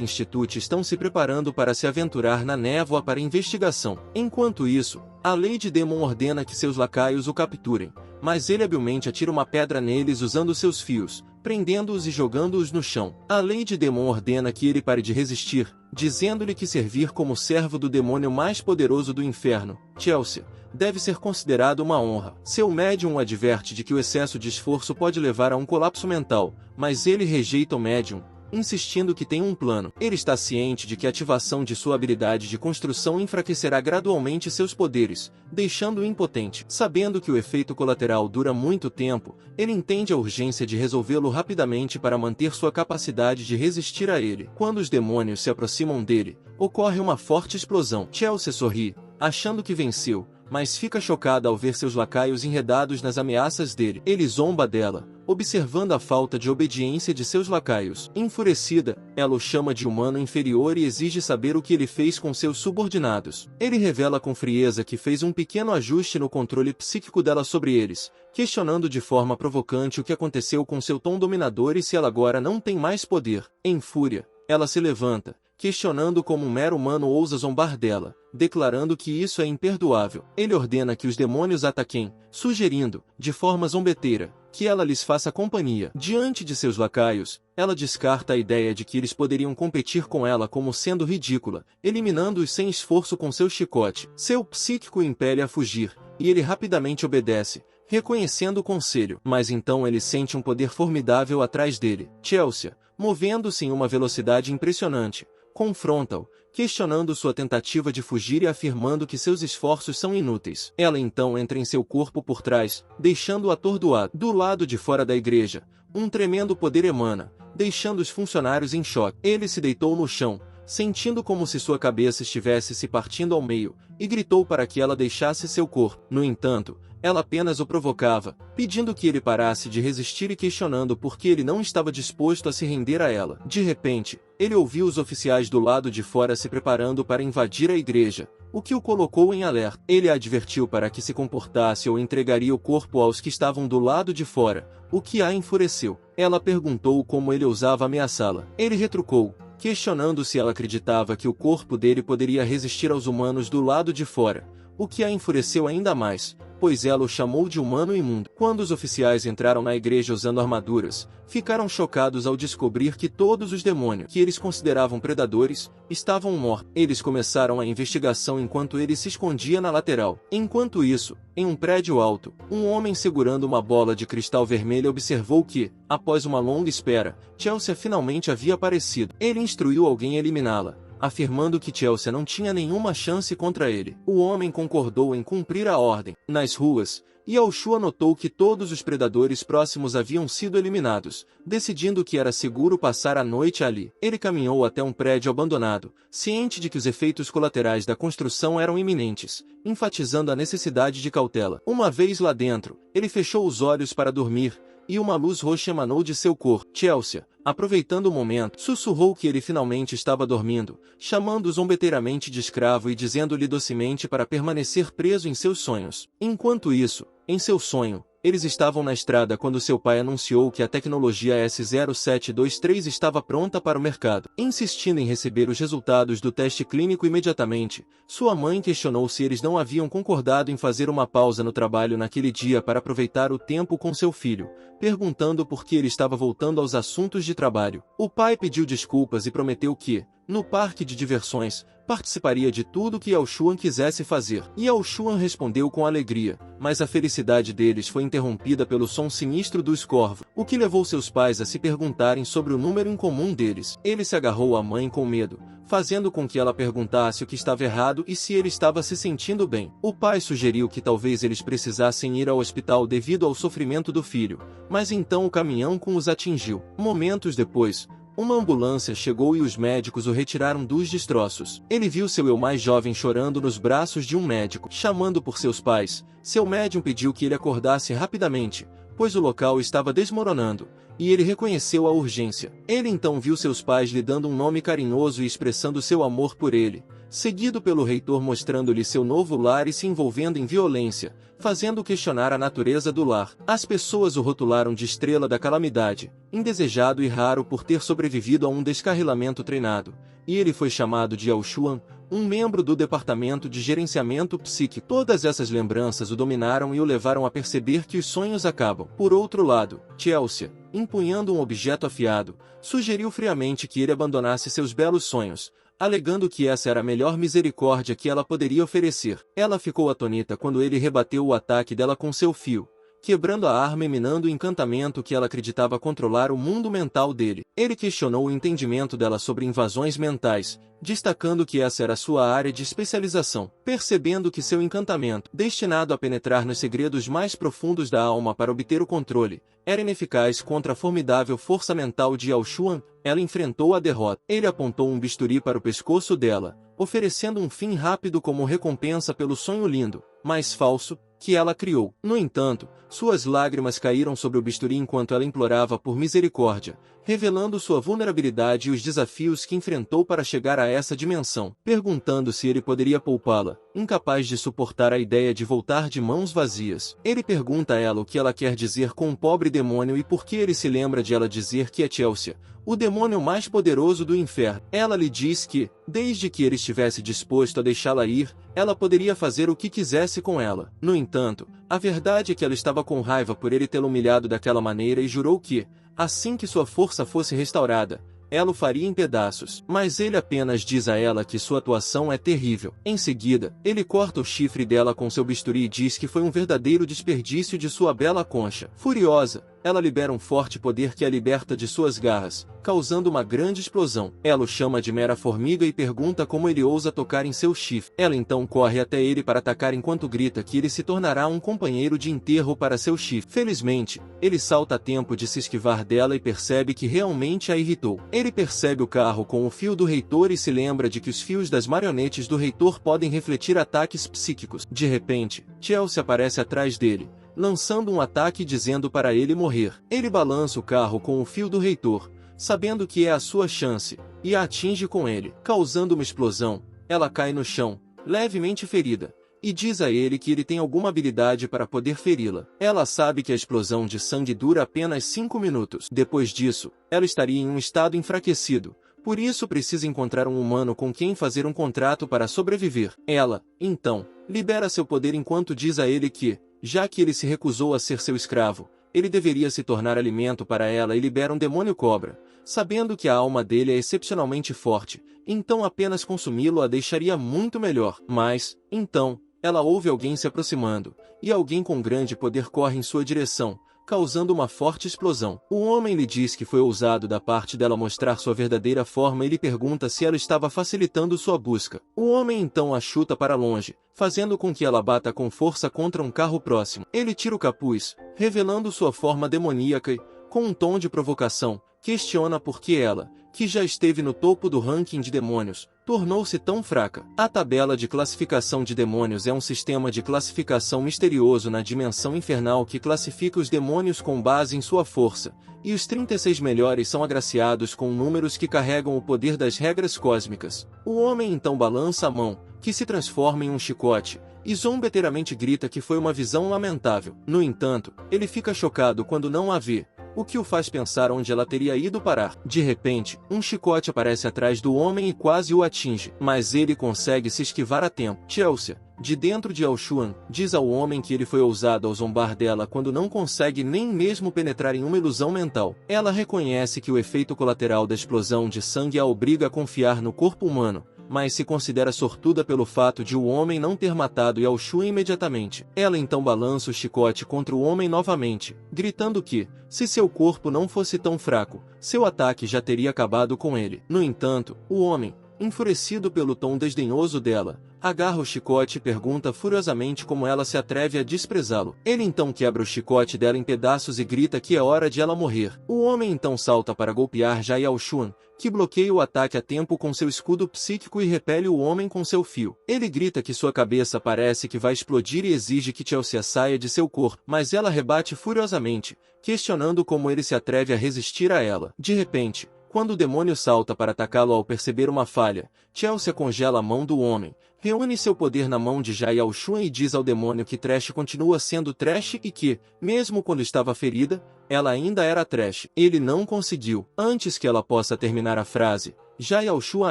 Institute estão se preparando para se aventurar na névoa para investigação. Enquanto isso, a Lady Demon ordena que seus lacaios o capturem, mas ele habilmente atira uma pedra neles usando seus fios, prendendo-os e jogando-os no chão. A Lady Demon ordena que ele pare de resistir, dizendo-lhe que servir como servo do demônio mais poderoso do inferno, Chelsea, deve ser considerado uma honra. Seu médium o adverte de que o excesso de esforço pode levar a um colapso mental, mas ele rejeita o médium, insistindo que tem um plano. Ele está ciente de que a ativação de sua habilidade de construção enfraquecerá gradualmente seus poderes, deixando-o impotente. Sabendo que o efeito colateral dura muito tempo, ele entende a urgência de resolvê-lo rapidamente para manter sua capacidade de resistir a ele. Quando os demônios se aproximam dele, ocorre uma forte explosão. Chelsea sorri, achando que venceu, mas fica chocada ao ver seus lacaios enredados nas ameaças dele. Ele zomba dela, observando a falta de obediência de seus lacaios. Enfurecida, ela o chama de humano inferior e exige saber o que ele fez com seus subordinados. Ele revela com frieza que fez um pequeno ajuste no controle psíquico dela sobre eles, questionando de forma provocante o que aconteceu com seu tom dominador e se ela agora não tem mais poder. Em fúria, ela se levanta, questionando como um mero humano ousa zombar dela, declarando que isso é imperdoável. Ele ordena que os demônios ataquem, sugerindo, de forma zombeteira, que ela lhes faça companhia. Diante de seus lacaios, ela descarta a ideia de que eles poderiam competir com ela como sendo ridícula, eliminando-os sem esforço com seu chicote. Seu psíquico impele a fugir, e ele rapidamente obedece, reconhecendo o conselho. Mas então ele sente um poder formidável atrás dele. Chelsea, movendo-se em uma velocidade impressionante, confronta-o, questionando sua tentativa de fugir e afirmando que seus esforços são inúteis. Ela então entra em seu corpo por trás, deixando-o atordoado. Do lado de fora da igreja, um tremendo poder emana, deixando os funcionários em choque. Ele se deitou no chão, sentindo como se sua cabeça estivesse se partindo ao meio, e gritou para que ela deixasse seu corpo. No entanto, ela apenas o provocava, pedindo que ele parasse de resistir e questionando por que ele não estava disposto a se render a ela. De repente, ele ouviu os oficiais do lado de fora se preparando para invadir a igreja, o que o colocou em alerta. Ele a advertiu para que se comportasse ou entregaria o corpo aos que estavam do lado de fora, o que a enfureceu. Ela perguntou como ele ousava ameaçá-la. Ele retrucou, questionando se ela acreditava que o corpo dele poderia resistir aos humanos do lado de fora, o que a enfureceu ainda mais, pois ela o chamou de humano imundo. Quando os oficiais entraram na igreja usando armaduras, ficaram chocados ao descobrir que todos os demônios, que eles consideravam predadores, estavam mortos. Eles começaram a investigação enquanto ele se escondia na lateral. Enquanto isso, em um prédio alto, um homem segurando uma bola de cristal vermelha observou que, após uma longa espera, Chelsea finalmente havia aparecido. Ele instruiu alguém a eliminá-la, afirmando que Chelsea não tinha nenhuma chance contra ele. O homem concordou em cumprir a ordem. Nas ruas, Yaoshua notou que todos os predadores próximos haviam sido eliminados, decidindo que era seguro passar a noite ali. Ele caminhou até um prédio abandonado, ciente de que os efeitos colaterais da construção eram iminentes, enfatizando a necessidade de cautela. Uma vez lá dentro, ele fechou os olhos para dormir, e uma luz roxa emanou de seu corpo. Chelsea, aproveitando o momento, sussurrou que ele finalmente estava dormindo, chamando-o zombeteiramente de escravo e dizendo-lhe docemente para permanecer preso em seus sonhos. Enquanto isso, em seu sonho, eles estavam na estrada quando seu pai anunciou que a tecnologia S0723 estava pronta para o mercado. Insistindo em receber os resultados do teste clínico imediatamente, sua mãe questionou se eles não haviam concordado em fazer uma pausa no trabalho naquele dia para aproveitar o tempo com seu filho, perguntando por que ele estava voltando aos assuntos de trabalho. O pai pediu desculpas e prometeu que, no parque de diversões, participaria de tudo que Yaoshuan quisesse fazer. Yaoshuan respondeu com alegria, mas a felicidade deles foi interrompida pelo som sinistro dos corvos, o que levou seus pais a se perguntarem sobre o número incomum deles. Ele se agarrou à mãe com medo, fazendo com que ela perguntasse o que estava errado e se ele estava se sentindo bem. O pai sugeriu que talvez eles precisassem ir ao hospital devido ao sofrimento do filho, mas então o caminhão os atingiu. Momentos depois, uma ambulância chegou e os médicos o retiraram dos destroços. Ele viu seu eu mais jovem chorando nos braços de um médico. Chamando por seus pais, seu médium pediu que ele acordasse rapidamente, pois o local estava desmoronando, e ele reconheceu a urgência. Ele então viu seus pais lhe dando um nome carinhoso e expressando seu amor por ele, seguido pelo reitor mostrando-lhe seu novo lar e se envolvendo em violência, fazendo questionar a natureza do lar. As pessoas o rotularam de estrela da calamidade, indesejado e raro por ter sobrevivido a um descarrilamento treinado, e ele foi chamado de Yaoshuan, um membro do departamento de gerenciamento psíquico. Todas essas lembranças o dominaram e o levaram a perceber que os sonhos acabam. Por outro lado, Chelsea, empunhando um objeto afiado, sugeriu friamente que ele abandonasse seus belos sonhos, alegando que essa era a melhor misericórdia que ela poderia oferecer. Ela ficou atônita quando ele rebateu o ataque dela com seu fio, quebrando a arma e minando o encantamento que ela acreditava controlar o mundo mental dele. Ele questionou o entendimento dela sobre invasões mentais, destacando que essa era sua área de especialização. Percebendo que seu encantamento, destinado a penetrar nos segredos mais profundos da alma para obter o controle, era ineficaz contra a formidável força mental de Yaoshuan, ela enfrentou a derrota. Ele apontou um bisturi para o pescoço dela, oferecendo um fim rápido como recompensa pelo sonho lindo, mas falso, que ela criou. No entanto, suas lágrimas caíram sobre o bisturi enquanto ela implorava por misericórdia, revelando sua vulnerabilidade e os desafios que enfrentou para chegar a essa dimensão. Perguntando se ele poderia poupá-la, incapaz de suportar a ideia de voltar de mãos vazias. Ele pergunta a ela o que ela quer dizer com um pobre demônio e por que ele se lembra de ela dizer que é Chelsea, o demônio mais poderoso do inferno. Ela lhe diz que, desde que ele estivesse disposto a deixá-la ir, ela poderia fazer o que quisesse com ela. No entanto, a verdade é que ela estava com raiva por ele tê-la humilhado daquela maneira e jurou que, assim que sua força fosse restaurada, ela o faria em pedaços. Mas ele apenas diz a ela que sua atuação é terrível. Em seguida, ele corta o chifre dela com seu bisturi e diz que foi um verdadeiro desperdício de sua bela concha. Furiosa, ela libera um forte poder que a liberta de suas garras, causando uma grande explosão. Ela o chama de mera formiga e pergunta como ele ousa tocar em seu chifre. Ela então corre até ele para atacar enquanto grita que ele se tornará um companheiro de enterro para seu chifre. Felizmente, ele salta a tempo de se esquivar dela e percebe que realmente a irritou. Ele percebe o carro com o fio do reitor e se lembra de que os fios das marionetes do reitor podem refletir ataques psíquicos. De repente, Chelsea aparece atrás dele, lançando um ataque dizendo para ele morrer. Ele balança o carro com o fio do reitor, sabendo que é a sua chance, e a atinge com ele, causando uma explosão. Ela cai no chão, levemente ferida, e diz a ele que ele tem alguma habilidade para poder feri-la. Ela sabe que a explosão de sangue dura apenas 5 minutos. Depois disso, ela estaria em um estado enfraquecido, por isso precisa encontrar um humano com quem fazer um contrato para sobreviver. Ela, então, libera seu poder enquanto diz a ele que, já que ele se recusou a ser seu escravo, ele deveria se tornar alimento para ela e libera um demônio cobra, sabendo que a alma dele é excepcionalmente forte, então apenas consumi-lo a deixaria muito melhor. Mas, então, ela ouve alguém se aproximando, e alguém com grande poder corre em sua direção, causando uma forte explosão. O homem lhe diz que foi ousado da parte dela mostrar sua verdadeira forma e lhe pergunta se ela estava facilitando sua busca. O homem então a chuta para longe, fazendo com que ela bata com força contra um carro próximo. Ele tira o capuz, revelando sua forma demoníaca e, com um tom de provocação, questiona por que ela, que já esteve no topo do ranking de demônios, tornou-se tão fraca. A tabela de classificação de demônios é um sistema de classificação misterioso na dimensão infernal que classifica os demônios com base em sua força, e os 36 melhores são agraciados com números que carregam o poder das regras cósmicas. O homem então balança a mão, que se transforma em um chicote, e zombeteiramente grita que foi uma visão lamentável. No entanto, ele fica chocado quando não a vê, o que o faz pensar onde ela teria ido parar. De repente, um chicote aparece atrás do homem e quase o atinge, mas ele consegue se esquivar a tempo. Chelsea, de dentro de Yaoshuan, diz ao homem que ele foi ousado ao zombar dela quando não consegue nem mesmo penetrar em uma ilusão mental. Ela reconhece que o efeito colateral da explosão de sangue a obriga a confiar no corpo humano, mas se considera sortuda pelo fato de o homem não ter matado Yaoshuan imediatamente. Ela então balança o chicote contra o homem novamente, gritando que, se seu corpo não fosse tão fraco, seu ataque já teria acabado com ele. No entanto, o homem, enfurecido pelo tom desdenhoso dela, agarra o chicote e pergunta furiosamente como ela se atreve a desprezá-lo. Ele então quebra o chicote dela em pedaços e grita que é hora de ela morrer. O homem então salta para golpear já Yaoshuan, que bloqueia o ataque a tempo com seu escudo psíquico e repele o homem com seu fio. Ele grita que sua cabeça parece que vai explodir e exige que Chelsea saia de seu corpo, mas ela rebate furiosamente, questionando como ele se atreve a resistir a ela. De repente, quando o demônio salta para atacá-lo ao perceber uma falha, Chelsea congela a mão do homem, reúne seu poder na mão de Yaoshuan e diz ao demônio que Trash continua sendo Trash e que, mesmo quando estava ferida, ela ainda era Trash. Ele não conseguiu. Antes que ela possa terminar a frase, Yaoshuan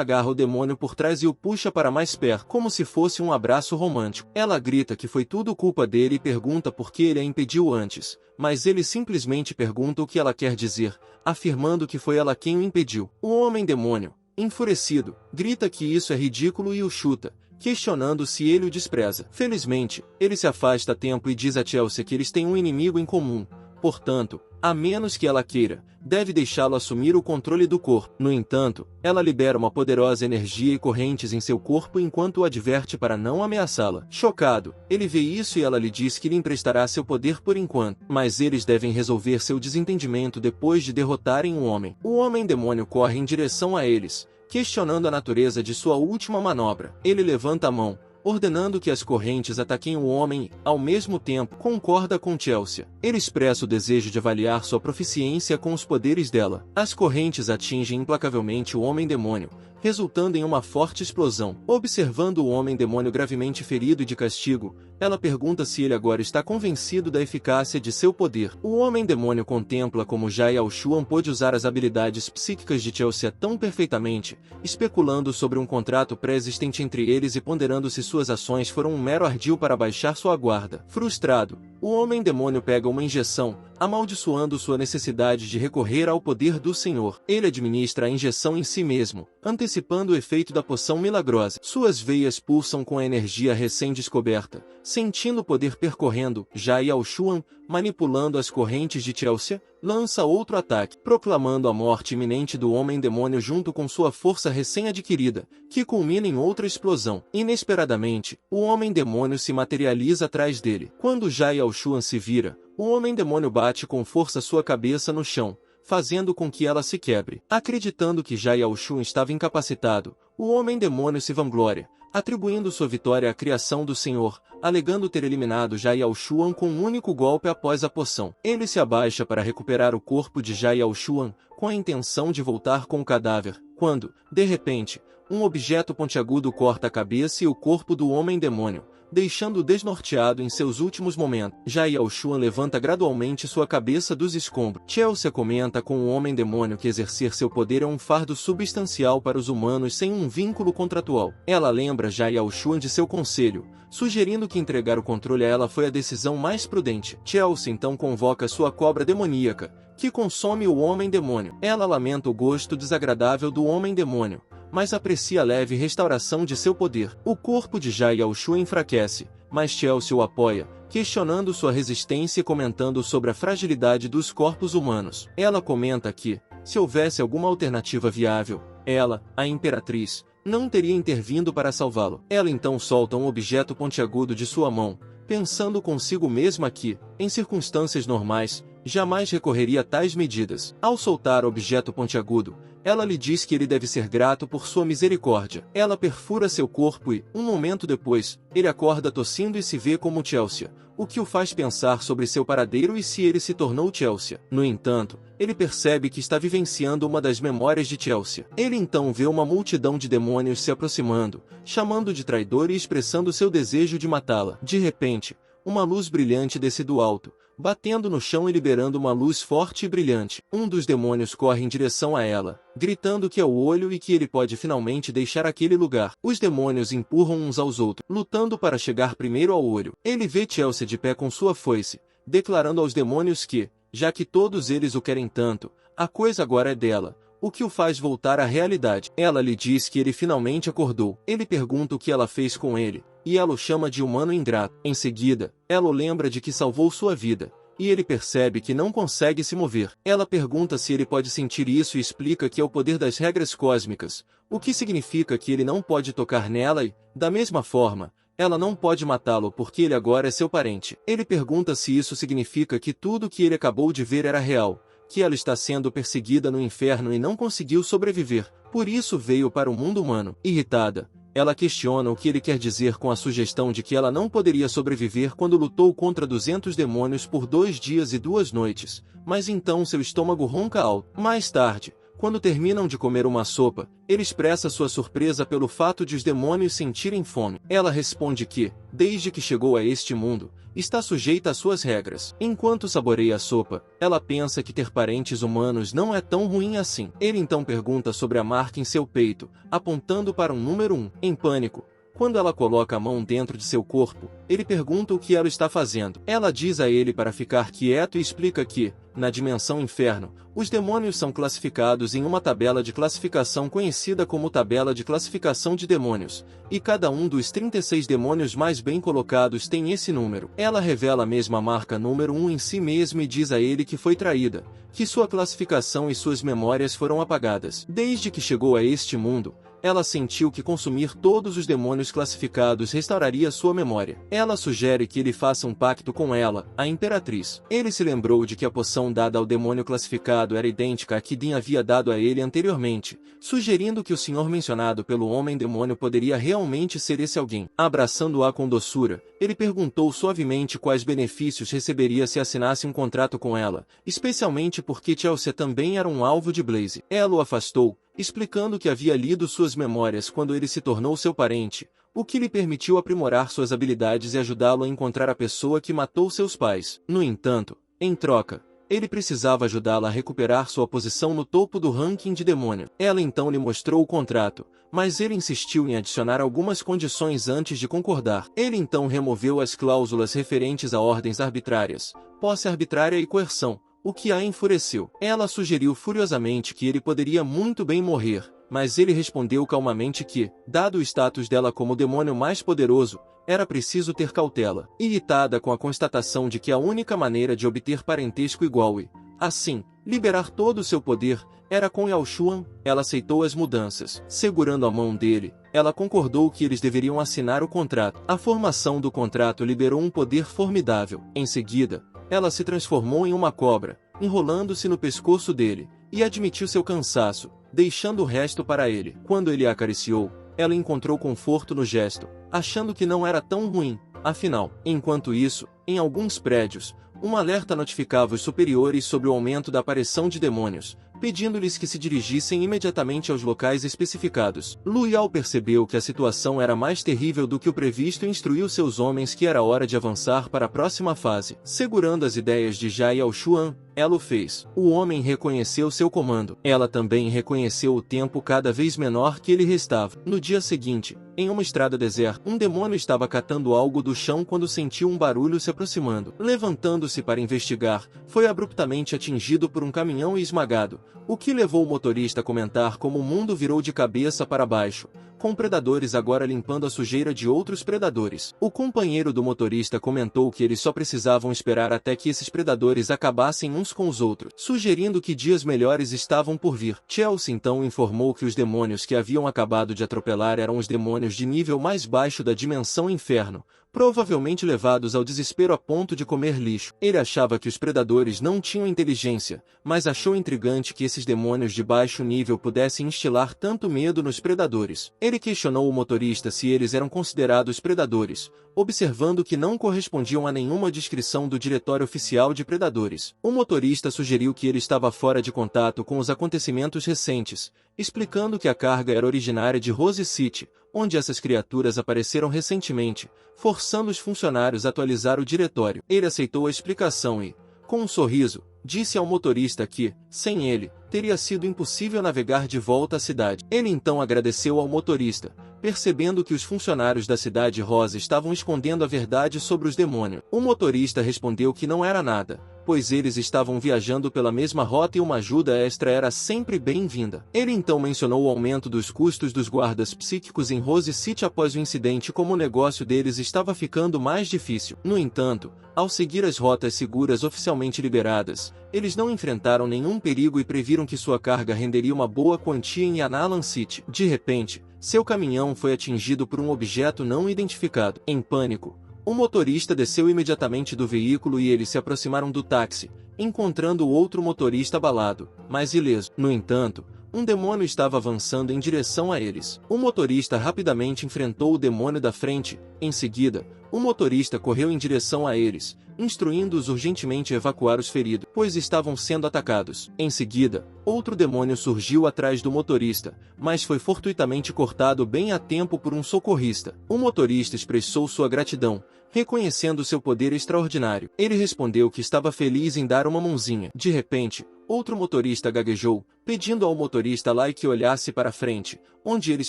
agarra o demônio por trás e o puxa para mais perto, como se fosse um abraço romântico. Ela grita que foi tudo culpa dele e pergunta por que ele a impediu antes, mas ele simplesmente pergunta o que ela quer dizer, afirmando que foi ela quem o impediu. O homem-demônio, enfurecido, grita que isso é ridículo e o chuta, questionando se ele o despreza. Felizmente, ele se afasta a tempo e diz a Chelsea que eles têm um inimigo em comum, portanto, a menos que ela queira, deve deixá-lo assumir o controle do corpo. No entanto, ela libera uma poderosa energia e correntes em seu corpo enquanto o adverte para não ameaçá-la. Chocado, ele vê isso e ela lhe diz que lhe emprestará seu poder por enquanto, mas eles devem resolver seu desentendimento depois de derrotarem o homem. O homem-demônio corre em direção a eles, questionando a natureza de sua última manobra. Ele levanta a mão, ordenando que as correntes ataquem o homem e, ao mesmo tempo, concorda com Chelsea. Ele expressa o desejo de avaliar sua proficiência com os poderes dela. As correntes atingem implacavelmente o homem-demônio, resultando em uma forte explosão. Observando o homem-demônio gravemente ferido e de castigo, ela pergunta se ele agora está convencido da eficácia de seu poder. O homem-demônio contempla como Yaoshuan pôde usar as habilidades psíquicas de Chelsea tão perfeitamente, especulando sobre um contrato pré-existente entre eles e ponderando se suas ações foram um mero ardil para baixar sua guarda. Frustrado, o homem-demônio pega uma injeção, amaldiçoando sua necessidade de recorrer ao poder do Senhor. Ele administra a injeção em si mesmo, antecipando o efeito da poção milagrosa. Suas veias pulsam com a energia recém-descoberta, sentindo o poder percorrendo Jai Al-Shuan, manipulando as correntes de Chelsea, lança outro ataque, proclamando a morte iminente do homem-demônio junto com sua força recém-adquirida, que culmina em outra explosão. Inesperadamente, o homem-demônio se materializa atrás dele. Quando Jai Al-Shuan se vira, o homem-demônio bate com força sua cabeça no chão, fazendo com que ela se quebre. Acreditando que Jai Al-Shuan estava incapacitado, o homem-demônio se vangloria, atribuindo sua vitória à criação do Senhor, alegando ter eliminado Jai Al-Shuan com um único golpe após a poção. Ele se abaixa para recuperar o corpo de Jai Al-Shuan, com a intenção de voltar com o cadáver, quando, de repente, um objeto pontiagudo corta a cabeça e o corpo do homem-demônio, deixando-o desnorteado em seus últimos momentos. Jai Al-Shuan levanta gradualmente sua cabeça dos escombros. Chelsea comenta com o homem-demônio que exercer seu poder é um fardo substancial para os humanos sem um vínculo contratual. Ela lembra Jai Al-Shuan de seu conselho, sugerindo que entregar o controle a ela foi a decisão mais prudente. Chelsea então convoca sua cobra demoníaca, que consome o homem-demônio. Ela lamenta o gosto desagradável do homem-demônio, mas aprecia a leve restauração de seu poder. O corpo de Jai Al-Shuan enfraquece, mas Chelsea o apoia, questionando sua resistência e comentando sobre a fragilidade dos corpos humanos. Ela comenta que, se houvesse alguma alternativa viável, ela, a Imperatriz, não teria intervindo para salvá-lo. Ela então solta um objeto pontiagudo de sua mão, pensando consigo mesma que, em circunstâncias normais, jamais recorreria a tais medidas. Ao soltar o objeto pontiagudo, ela lhe diz que ele deve ser grato por sua misericórdia. Ela perfura seu corpo e, um momento depois, ele acorda tossindo e se vê como Chelsea, o que o faz pensar sobre seu paradeiro e se ele se tornou Chelsea. No entanto, ele percebe que está vivenciando uma das memórias de Chelsea. Ele então vê uma multidão de demônios se aproximando, chamando de traidor e expressando seu desejo de matá-la. De repente, uma luz brilhante desce do alto, batendo no chão e liberando uma luz forte e brilhante. Um dos demônios corre em direção a ela, gritando que é o olho e que ele pode finalmente deixar aquele lugar. Os demônios empurram uns aos outros, lutando para chegar primeiro ao olho. Ele vê Chelsea de pé com sua foice, declarando aos demônios que, já que todos eles o querem tanto, a coisa agora é dela, o que o faz voltar à realidade. Ela lhe diz que ele finalmente acordou. Ele pergunta o que ela fez com ele, e ela o chama de humano ingrato. Em seguida, ela o lembra de que salvou sua vida, e ele percebe que não consegue se mover. Ela pergunta se ele pode sentir isso e explica que é o poder das regras cósmicas, o que significa que ele não pode tocar nela e, da mesma forma, ela não pode matá-lo porque ele agora é seu parente. Ele pergunta se isso significa que tudo que ele acabou de ver era real, que ela está sendo perseguida no inferno e não conseguiu sobreviver, por isso veio para o mundo humano. Irritada, ela questiona o que ele quer dizer com a sugestão de que ela não poderia sobreviver quando lutou contra 200 demônios por 2 dias e 2 noites, mas então seu estômago ronca alto. Mais tarde, quando terminam de comer uma sopa, ele expressa sua surpresa pelo fato de os demônios sentirem fome. Ela responde que, desde que chegou a este mundo, está sujeita às suas regras. Enquanto saboreia a sopa, ela pensa que ter parentes humanos não é tão ruim assim. Ele então pergunta sobre a marca em seu peito, apontando para um número 1. Em pânico, quando ela coloca a mão dentro de seu corpo, ele pergunta o que ela está fazendo. Ela diz a ele para ficar quieto e explica que, na dimensão inferno, os demônios são classificados em uma tabela de classificação conhecida como Tabela de Classificação de Demônios, e cada um dos 36 demônios mais bem colocados tem esse número. Ela revela a mesma marca número 1 em si mesma e diz a ele que foi traída, que sua classificação e suas memórias foram apagadas. Desde que chegou a este mundo, ela sentiu que consumir todos os demônios classificados restauraria sua memória. Ela sugere que ele faça um pacto com ela, a Imperatriz. Ele se lembrou de que a poção dada ao demônio classificado era idêntica à que Din havia dado a ele anteriormente, sugerindo que o senhor mencionado pelo homem-demônio poderia realmente ser esse alguém. Abraçando-a com doçura, ele perguntou suavemente quais benefícios receberia se assinasse um contrato com ela, especialmente porque Chelsea também era um alvo de Blaze. Ela o afastou, explicando que havia lido suas memórias quando ele se tornou seu parente, o que lhe permitiu aprimorar suas habilidades e ajudá-lo a encontrar a pessoa que matou seus pais. No entanto, em troca, Ele precisava ajudá-la a recuperar sua posição no topo do ranking de demônio. Ela então lhe mostrou o contrato, mas ele insistiu em adicionar algumas condições antes de concordar. Ele então removeu as cláusulas referentes a ordens arbitrárias, posse arbitrária e coerção, o que a enfureceu. Ela sugeriu furiosamente que ele poderia muito bem morrer, mas ele respondeu calmamente que, dado o status dela como demônio mais poderoso, era preciso ter cautela. Irritada com a constatação de que a única maneira de obter parentesco igual e, assim, liberar todo o seu poder, era com Yaoshuan, ela aceitou as mudanças. Segurando a mão dele, ela concordou que eles deveriam assinar o contrato. A formação do contrato liberou um poder formidável. Em seguida, ela se transformou em uma cobra, enrolando-se no pescoço dele, e admitiu seu cansaço, deixando o resto para ele. Quando ele a acariciou, ela encontrou conforto no gesto, achando que não era tão ruim. Afinal, enquanto isso, em alguns prédios, um alerta notificava os superiores sobre o aumento da aparição de demônios, pedindo-lhes que se dirigissem imediatamente aos locais especificados. Lu Yao percebeu que a situação era mais terrível do que o previsto e instruiu seus homens que era hora de avançar para a próxima fase. Segurando as ideias de Jia Yaoshuan, ela o fez. O homem reconheceu seu comando. Ela também reconheceu o tempo cada vez menor que lhe restava. No dia seguinte, em uma estrada deserta, um demônio estava catando algo do chão quando sentiu um barulho se aproximando. Levantando-se para investigar, foi abruptamente atingido por um caminhão e esmagado, o que levou o motorista a comentar como o mundo virou de cabeça para baixo, com predadores agora limpando a sujeira de outros predadores. O companheiro do motorista comentou que eles só precisavam esperar até que esses predadores acabassem uns com os outros, sugerindo que dias melhores estavam por vir. Chelsea então informou que os demônios que haviam acabado de atropelar eram os demônios de nível mais baixo da dimensão inferno, provavelmente levados ao desespero a ponto de comer lixo. Ele achava que os predadores não tinham inteligência, mas achou intrigante que esses demônios de baixo nível pudessem instilar tanto medo nos predadores. Ele questionou o motorista se eles eram considerados predadores, observando que não correspondiam a nenhuma descrição do Diretório Oficial de Predadores. O motorista sugeriu que ele estava fora de contato com os acontecimentos recentes, explicando que a carga era originária de Rose City, onde essas criaturas apareceram recentemente, forçando os funcionários a atualizar o diretório. Ele aceitou a explicação e, com um sorriso, disse ao motorista que, sem ele, teria sido impossível navegar de volta à cidade. Ele então agradeceu ao motorista, percebendo que os funcionários da cidade rosa estavam escondendo a verdade sobre os demônios. O motorista respondeu que não era nada, pois eles estavam viajando pela mesma rota e uma ajuda extra era sempre bem-vinda. Ele então mencionou o aumento dos custos dos guardas psíquicos em Rose City após o incidente, como o negócio deles estava ficando mais difícil. No entanto, ao seguir as rotas seguras oficialmente liberadas, eles não enfrentaram nenhum perigo e previram que sua carga renderia uma boa quantia em Yanalan City. De repente, seu caminhão foi atingido por um objeto não identificado. Em pânico, o motorista desceu imediatamente do veículo e eles se aproximaram do táxi, encontrando o outro motorista abalado, mas ileso. No entanto, um demônio estava avançando em direção a eles. O motorista rapidamente enfrentou o demônio da frente. Em seguida, o motorista correu em direção a eles, instruindo-os urgentemente a evacuar os feridos, pois estavam sendo atacados. Em seguida, outro demônio surgiu atrás do motorista, mas foi fortuitamente cortado bem a tempo por um socorrista. O motorista expressou sua gratidão, reconhecendo seu poder extraordinário. Ele respondeu que estava feliz em dar uma mãozinha. De repente, outro motorista gaguejou, pedindo ao motorista lá que olhasse para frente, onde eles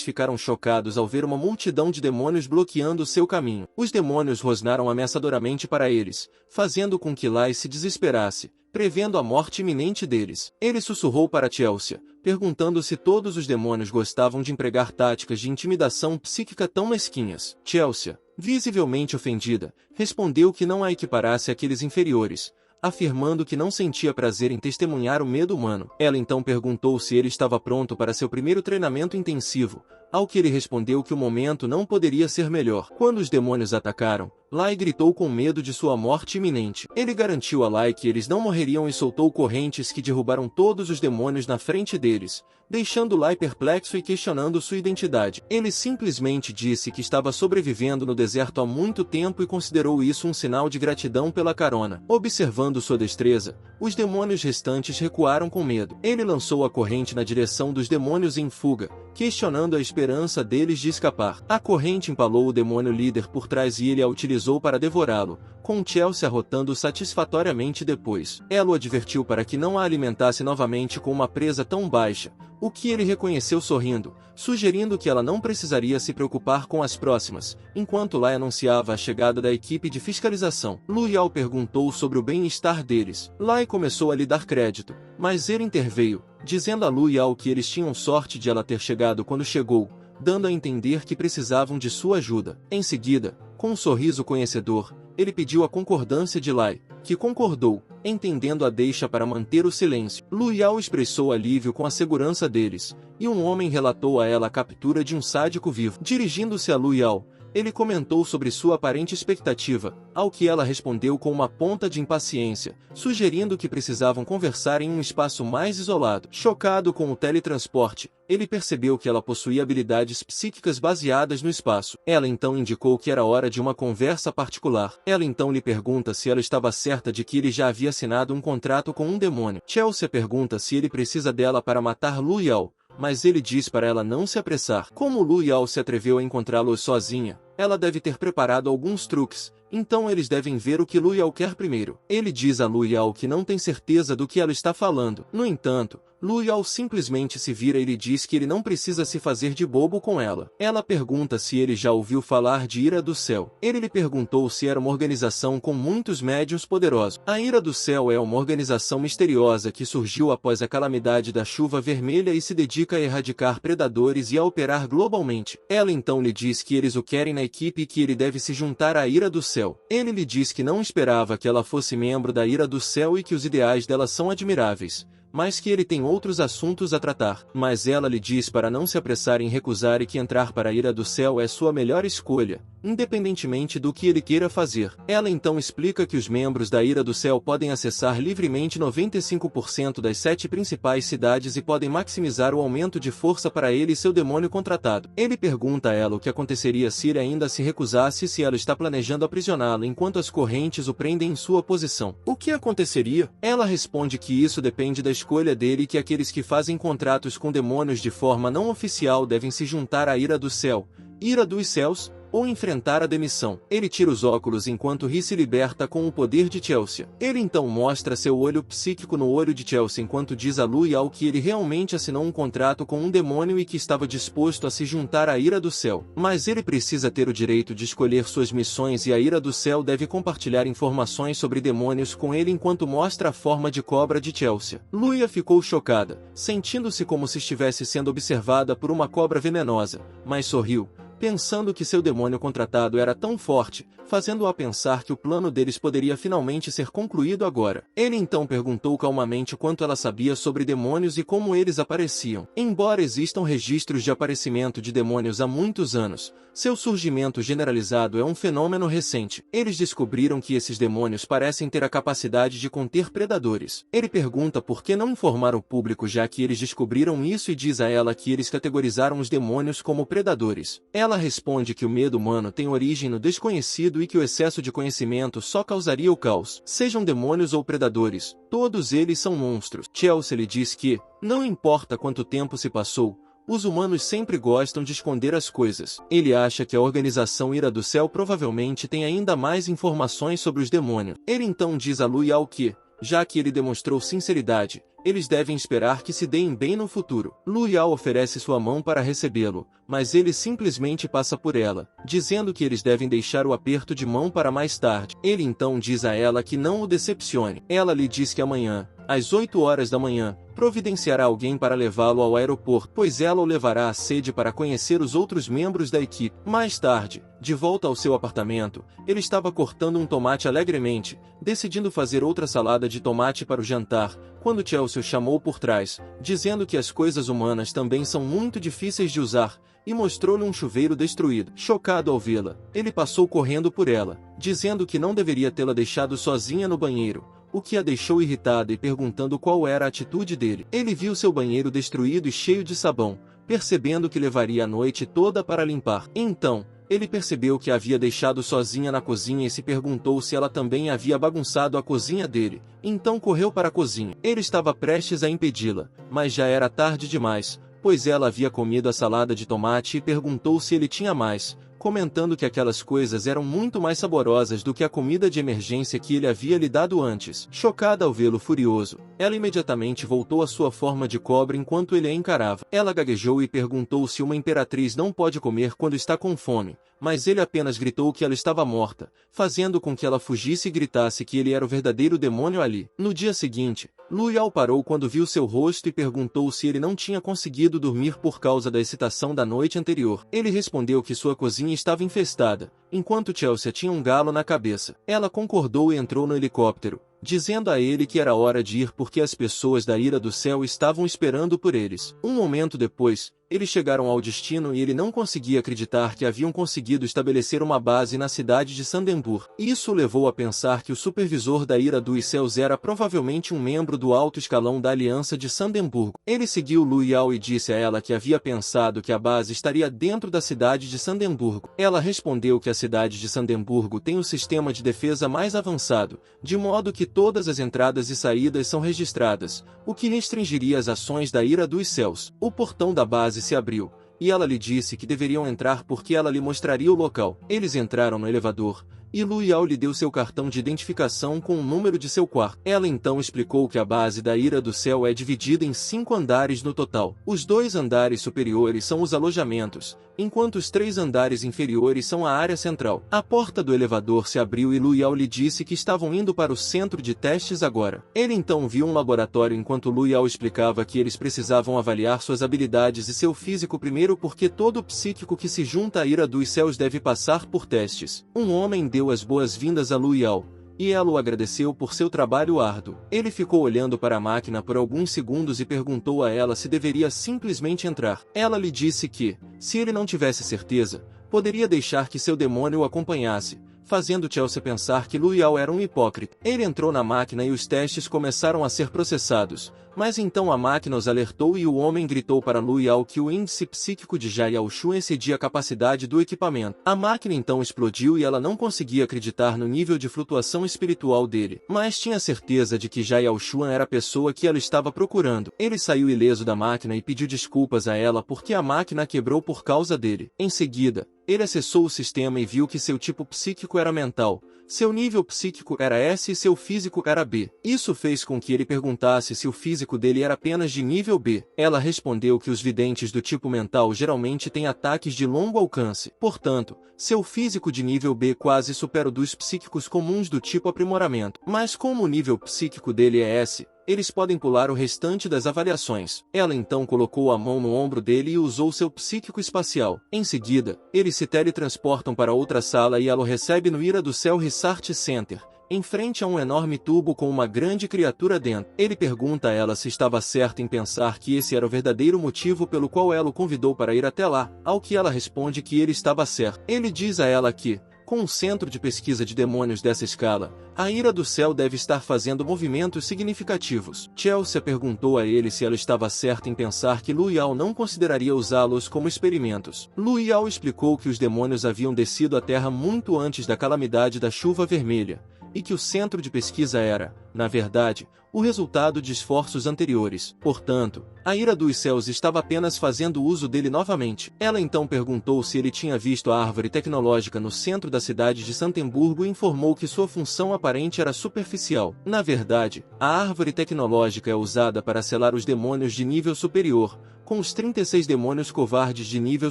ficaram chocados ao ver uma multidão de demônios bloqueando seu caminho. Os demônios rosnaram ameaçadoramente para eles, fazendo com que Lai se desesperasse, prevendo a morte iminente deles. Ele sussurrou para Chelsea, perguntando se todos os demônios gostavam de empregar táticas de intimidação psíquica tão mesquinhas. Chelsea, visivelmente ofendida, respondeu que não a equiparasse àqueles inferiores, afirmando que não sentia prazer em testemunhar o medo humano. Ela então perguntou se ele estava pronto para seu primeiro treinamento intensivo, ao que ele respondeu que o momento não poderia ser melhor. Quando os demônios atacaram, Lai gritou com medo de sua morte iminente. Ele garantiu a Lai que eles não morreriam e soltou correntes que derrubaram todos os demônios na frente deles, deixando Lai perplexo e questionando sua identidade. Ele simplesmente disse que estava sobrevivendo no deserto há muito tempo e considerou isso um sinal de gratidão pela carona. Observando sua destreza, os demônios restantes recuaram com medo. Ele lançou a corrente na direção dos demônios em fuga, questionando a esperança deles de escapar. A corrente empalou o demônio líder por trás e ele a utilizou para devorá-lo, com Chelsea arrotando satisfatoriamente depois. Ela o advertiu para que não a alimentasse novamente com uma presa tão baixa, o que ele reconheceu sorrindo, sugerindo que ela não precisaria se preocupar com as próximas, enquanto Lai anunciava a chegada da equipe de fiscalização. Lu Yao perguntou sobre o bem-estar deles. Lai começou a lhe dar crédito, mas ele interveio, dizendo a Lu Yao que eles tinham sorte de ela ter chegado quando chegou, dando a entender que precisavam de sua ajuda. Em seguida, com um sorriso conhecedor, ele pediu a concordância de Lai, que concordou, entendendo a deixa para manter o silêncio. Lu Yao expressou alívio com a segurança deles, e um homem relatou a ela a captura de um sádico vivo. Dirigindo-se a Lu Yao, ele comentou sobre sua aparente expectativa, ao que ela respondeu com uma ponta de impaciência, sugerindo que precisavam conversar em um espaço mais isolado. Chocado com o teletransporte, ele percebeu que ela possuía habilidades psíquicas baseadas no espaço. Ela então indicou que era hora de uma conversa particular. Ela então lhe pergunta se ela estava certa de que ele já havia assinado um contrato com um demônio. Chelsea pergunta se ele precisa dela para matar Lu Yao, mas ele diz para ela não se apressar. Como Lu Yao se atreveu a encontrá-los sozinha, ela deve ter preparado alguns truques, então eles devem ver o que Lu Yao quer primeiro. Ele diz a Lu Yao que não tem certeza do que ela está falando. No entanto, Lu Yao simplesmente se vira e lhe diz que ele não precisa se fazer de bobo com ela. Ela pergunta se ele já ouviu falar de Ira do Céu. Ele lhe perguntou se era uma organização com muitos médiuns poderosos. A Ira do Céu é uma organização misteriosa que surgiu após a calamidade da chuva vermelha e se dedica a erradicar predadores e a operar globalmente. Ela então lhe diz que eles o querem na equipe e que ele deve se juntar à Ira do Céu. Ele lhe diz que não esperava que ela fosse membro da Ira do Céu e que os ideais dela são admiráveis, mas que ele tem outros assuntos a tratar. Mas ela lhe diz para não se apressar em recusar e que entrar para a Ira do Céu é sua melhor escolha, independentemente do que ele queira fazer. Ela então explica que os membros da Ira do Céu podem acessar livremente 95% das 7 principais cidades e podem maximizar o aumento de força para ele e seu demônio contratado. Ele pergunta a ela o que aconteceria se ele ainda se recusasse e se ela está planejando aprisioná-lo enquanto as correntes o prendem em sua posição. O que aconteceria? Ela responde que isso depende da escolha dele e que aqueles que fazem contratos com demônios de forma não oficial devem se juntar à Ira do Céu, Ira dos Céus, ou enfrentar a demissão. Ele tira os óculos enquanto Ri se liberta com o poder de Chelsea. Ele então mostra seu olho psíquico no olho de Chelsea enquanto diz a Lu Yao que ele realmente assinou um contrato com um demônio e que estava disposto a se juntar à Ira do Céu. Mas ele precisa ter o direito de escolher suas missões e a Ira do Céu deve compartilhar informações sobre demônios com ele enquanto mostra a forma de cobra de Chelsea. Luia ficou chocada, sentindo-se como se estivesse sendo observada por uma cobra venenosa, mas sorriu, pensando que seu demônio contratado era tão forte, fazendo-a pensar que o plano deles poderia finalmente ser concluído agora. Ele então perguntou calmamente quanto ela sabia sobre demônios e como eles apareciam. Embora existam registros de aparecimento de demônios há muitos anos, seu surgimento generalizado é um fenômeno recente. Eles descobriram que esses demônios parecem ter a capacidade de conter predadores. Ele pergunta por que não informar o público já que eles descobriram isso e diz a ela que eles categorizaram os demônios como predadores. Ela responde que o medo humano tem origem no desconhecido e que o excesso de conhecimento só causaria o caos. Sejam demônios ou predadores, todos eles são monstros. Chelsea lhe diz que, não importa quanto tempo se passou, os humanos sempre gostam de esconder as coisas. Ele acha que a organização Ira do Céu provavelmente tem ainda mais informações sobre os demônios. Ele então diz a Lu Yao que, já que ele demonstrou sinceridade, eles devem esperar que se deem bem no futuro. Lu Yao oferece sua mão para recebê-lo, mas ele simplesmente passa por ela, dizendo que eles devem deixar o aperto de mão para mais tarde. Ele então diz a ela que não o decepcione. Ela lhe diz que amanhã, às 8 horas da manhã, providenciará alguém para levá-lo ao aeroporto, pois ela o levará à sede para conhecer os outros membros da equipe. Mais tarde, de volta ao seu apartamento, ele estava cortando um tomate alegremente, decidindo fazer outra salada de tomate para o jantar, quando Chelsea o chamou por trás, dizendo que as coisas humanas também são muito difíceis de usar, e mostrou-lhe um chuveiro destruído. Chocado ao vê-la, ele passou correndo por ela, dizendo que não deveria tê-la deixado sozinha no banheiro, o que a deixou irritada e perguntando qual era a atitude dele. Ele viu seu banheiro destruído e cheio de sabão, percebendo que levaria a noite toda para limpar. Então, ele percebeu que a havia deixado sozinha na cozinha e se perguntou se ela também havia bagunçado a cozinha dele. Então correu para a cozinha. Ele estava prestes a impedi-la, mas já era tarde demais, pois ela havia comido a salada de tomate e perguntou se ele tinha mais, comentando que aquelas coisas eram muito mais saborosas do que a comida de emergência que ele havia lhe dado antes. Chocada ao vê-lo furioso, ela imediatamente voltou à sua forma de cobra enquanto ele a encarava. Ela gaguejou e perguntou se uma imperatriz não pode comer quando está com fome, mas ele apenas gritou que ela estava morta, fazendo com que ela fugisse e gritasse que ele era o verdadeiro demônio ali. No dia seguinte, Lu Yao parou quando viu seu rosto e perguntou se ele não tinha conseguido dormir por causa da excitação da noite anterior. Ele respondeu que sua cozinha estava infestada, enquanto Chelsea tinha um galo na cabeça. Ela concordou e entrou no helicóptero, dizendo a ele que era hora de ir porque as pessoas da Ira do Céu estavam esperando por eles. Um momento depois, eles chegaram ao destino e ele não conseguia acreditar que haviam conseguido estabelecer uma base na cidade de Sandembur. Isso o levou a pensar que o supervisor da Ira dos Céus era provavelmente um membro do alto escalão da Aliança de Sandemburgo. Ele seguiu Lu Yao e disse a ela que havia pensado que a base estaria dentro da cidade de Sandemburgo. Ela respondeu que a cidade de Sandemburgo tem o sistema de defesa mais avançado, de modo que todas as entradas e saídas são registradas, o que restringiria as ações da Ira dos Céus. O portão da base se abriu, e ela lhe disse que deveriam entrar porque ela lhe mostraria o local. Eles entraram no elevador, e Lu Yao lhe deu seu cartão de identificação com o número de seu quarto. Ela então explicou que a base da Ira do Céu é dividida em 5 andares no total. Os 2 andares superiores são os alojamentos, enquanto os 3 andares inferiores são a área central. A porta do elevador se abriu e Lu Yao lhe disse que estavam indo para o centro de testes agora. Ele então viu um laboratório enquanto Lu Yao explicava que eles precisavam avaliar suas habilidades e seu físico primeiro porque todo psíquico que se junta à Ira dos Céus deve passar por testes. Um homem deu as boas-vindas a Lu Yao, e ela o agradeceu por seu trabalho árduo. Ele ficou olhando para a máquina por alguns segundos e perguntou a ela se deveria simplesmente entrar. Ela lhe disse que, se ele não tivesse certeza, poderia deixar que seu demônio o acompanhasse, fazendo Chelsea pensar que Lu Yao era um hipócrita. Ele entrou na máquina e os testes começaram a ser processados, mas então a máquina os alertou e o homem gritou para Lu Yao que o índice psíquico de Jia Yaoxuan excedia a capacidade do equipamento. A máquina então explodiu e ela não conseguia acreditar no nível de flutuação espiritual dele, mas tinha certeza de que Jia Yaoxuan era a pessoa que ela estava procurando. Ele saiu ileso da máquina e pediu desculpas a ela porque a máquina quebrou por causa dele. Em seguida, ele acessou o sistema e viu que seu tipo psíquico era mental, seu nível psíquico era S e seu físico era B. Isso fez com que ele perguntasse se o físico dele era apenas de nível B. Ela respondeu que os videntes do tipo mental geralmente têm ataques de longo alcance. Portanto, seu físico de nível B quase supera o dos psíquicos comuns do tipo aprimoramento. Mas como o nível psíquico dele é S, eles podem pular o restante das avaliações. Ela então colocou a mão no ombro dele e usou seu psíquico espacial. Em seguida, eles se teletransportam para outra sala e ela o recebe no Ira do Céu Research Center, em frente a um enorme tubo com uma grande criatura dentro. Ele pergunta a ela se estava certa em pensar que esse era o verdadeiro motivo pelo qual ela o convidou para ir até lá, ao que ela responde que ele estava certo. Ele diz a ela que, com um centro de pesquisa de demônios dessa escala, a Ira do Céu deve estar fazendo movimentos significativos. Chelsea perguntou a ele se ela estava certa em pensar que Lu Yao não consideraria usá-los como experimentos. Lu Yao explicou que os demônios haviam descido à Terra muito antes da calamidade da chuva vermelha, e que o centro de pesquisa era, na verdade, o resultado de esforços anteriores. Portanto, a Ira dos Céus estava apenas fazendo uso dele novamente. Ela então perguntou se ele tinha visto a árvore tecnológica no centro da cidade de Sandemburgo e informou que sua função aparente era superficial. Na verdade, a árvore tecnológica é usada para selar os demônios de nível superior, com os 36 demônios covardes de nível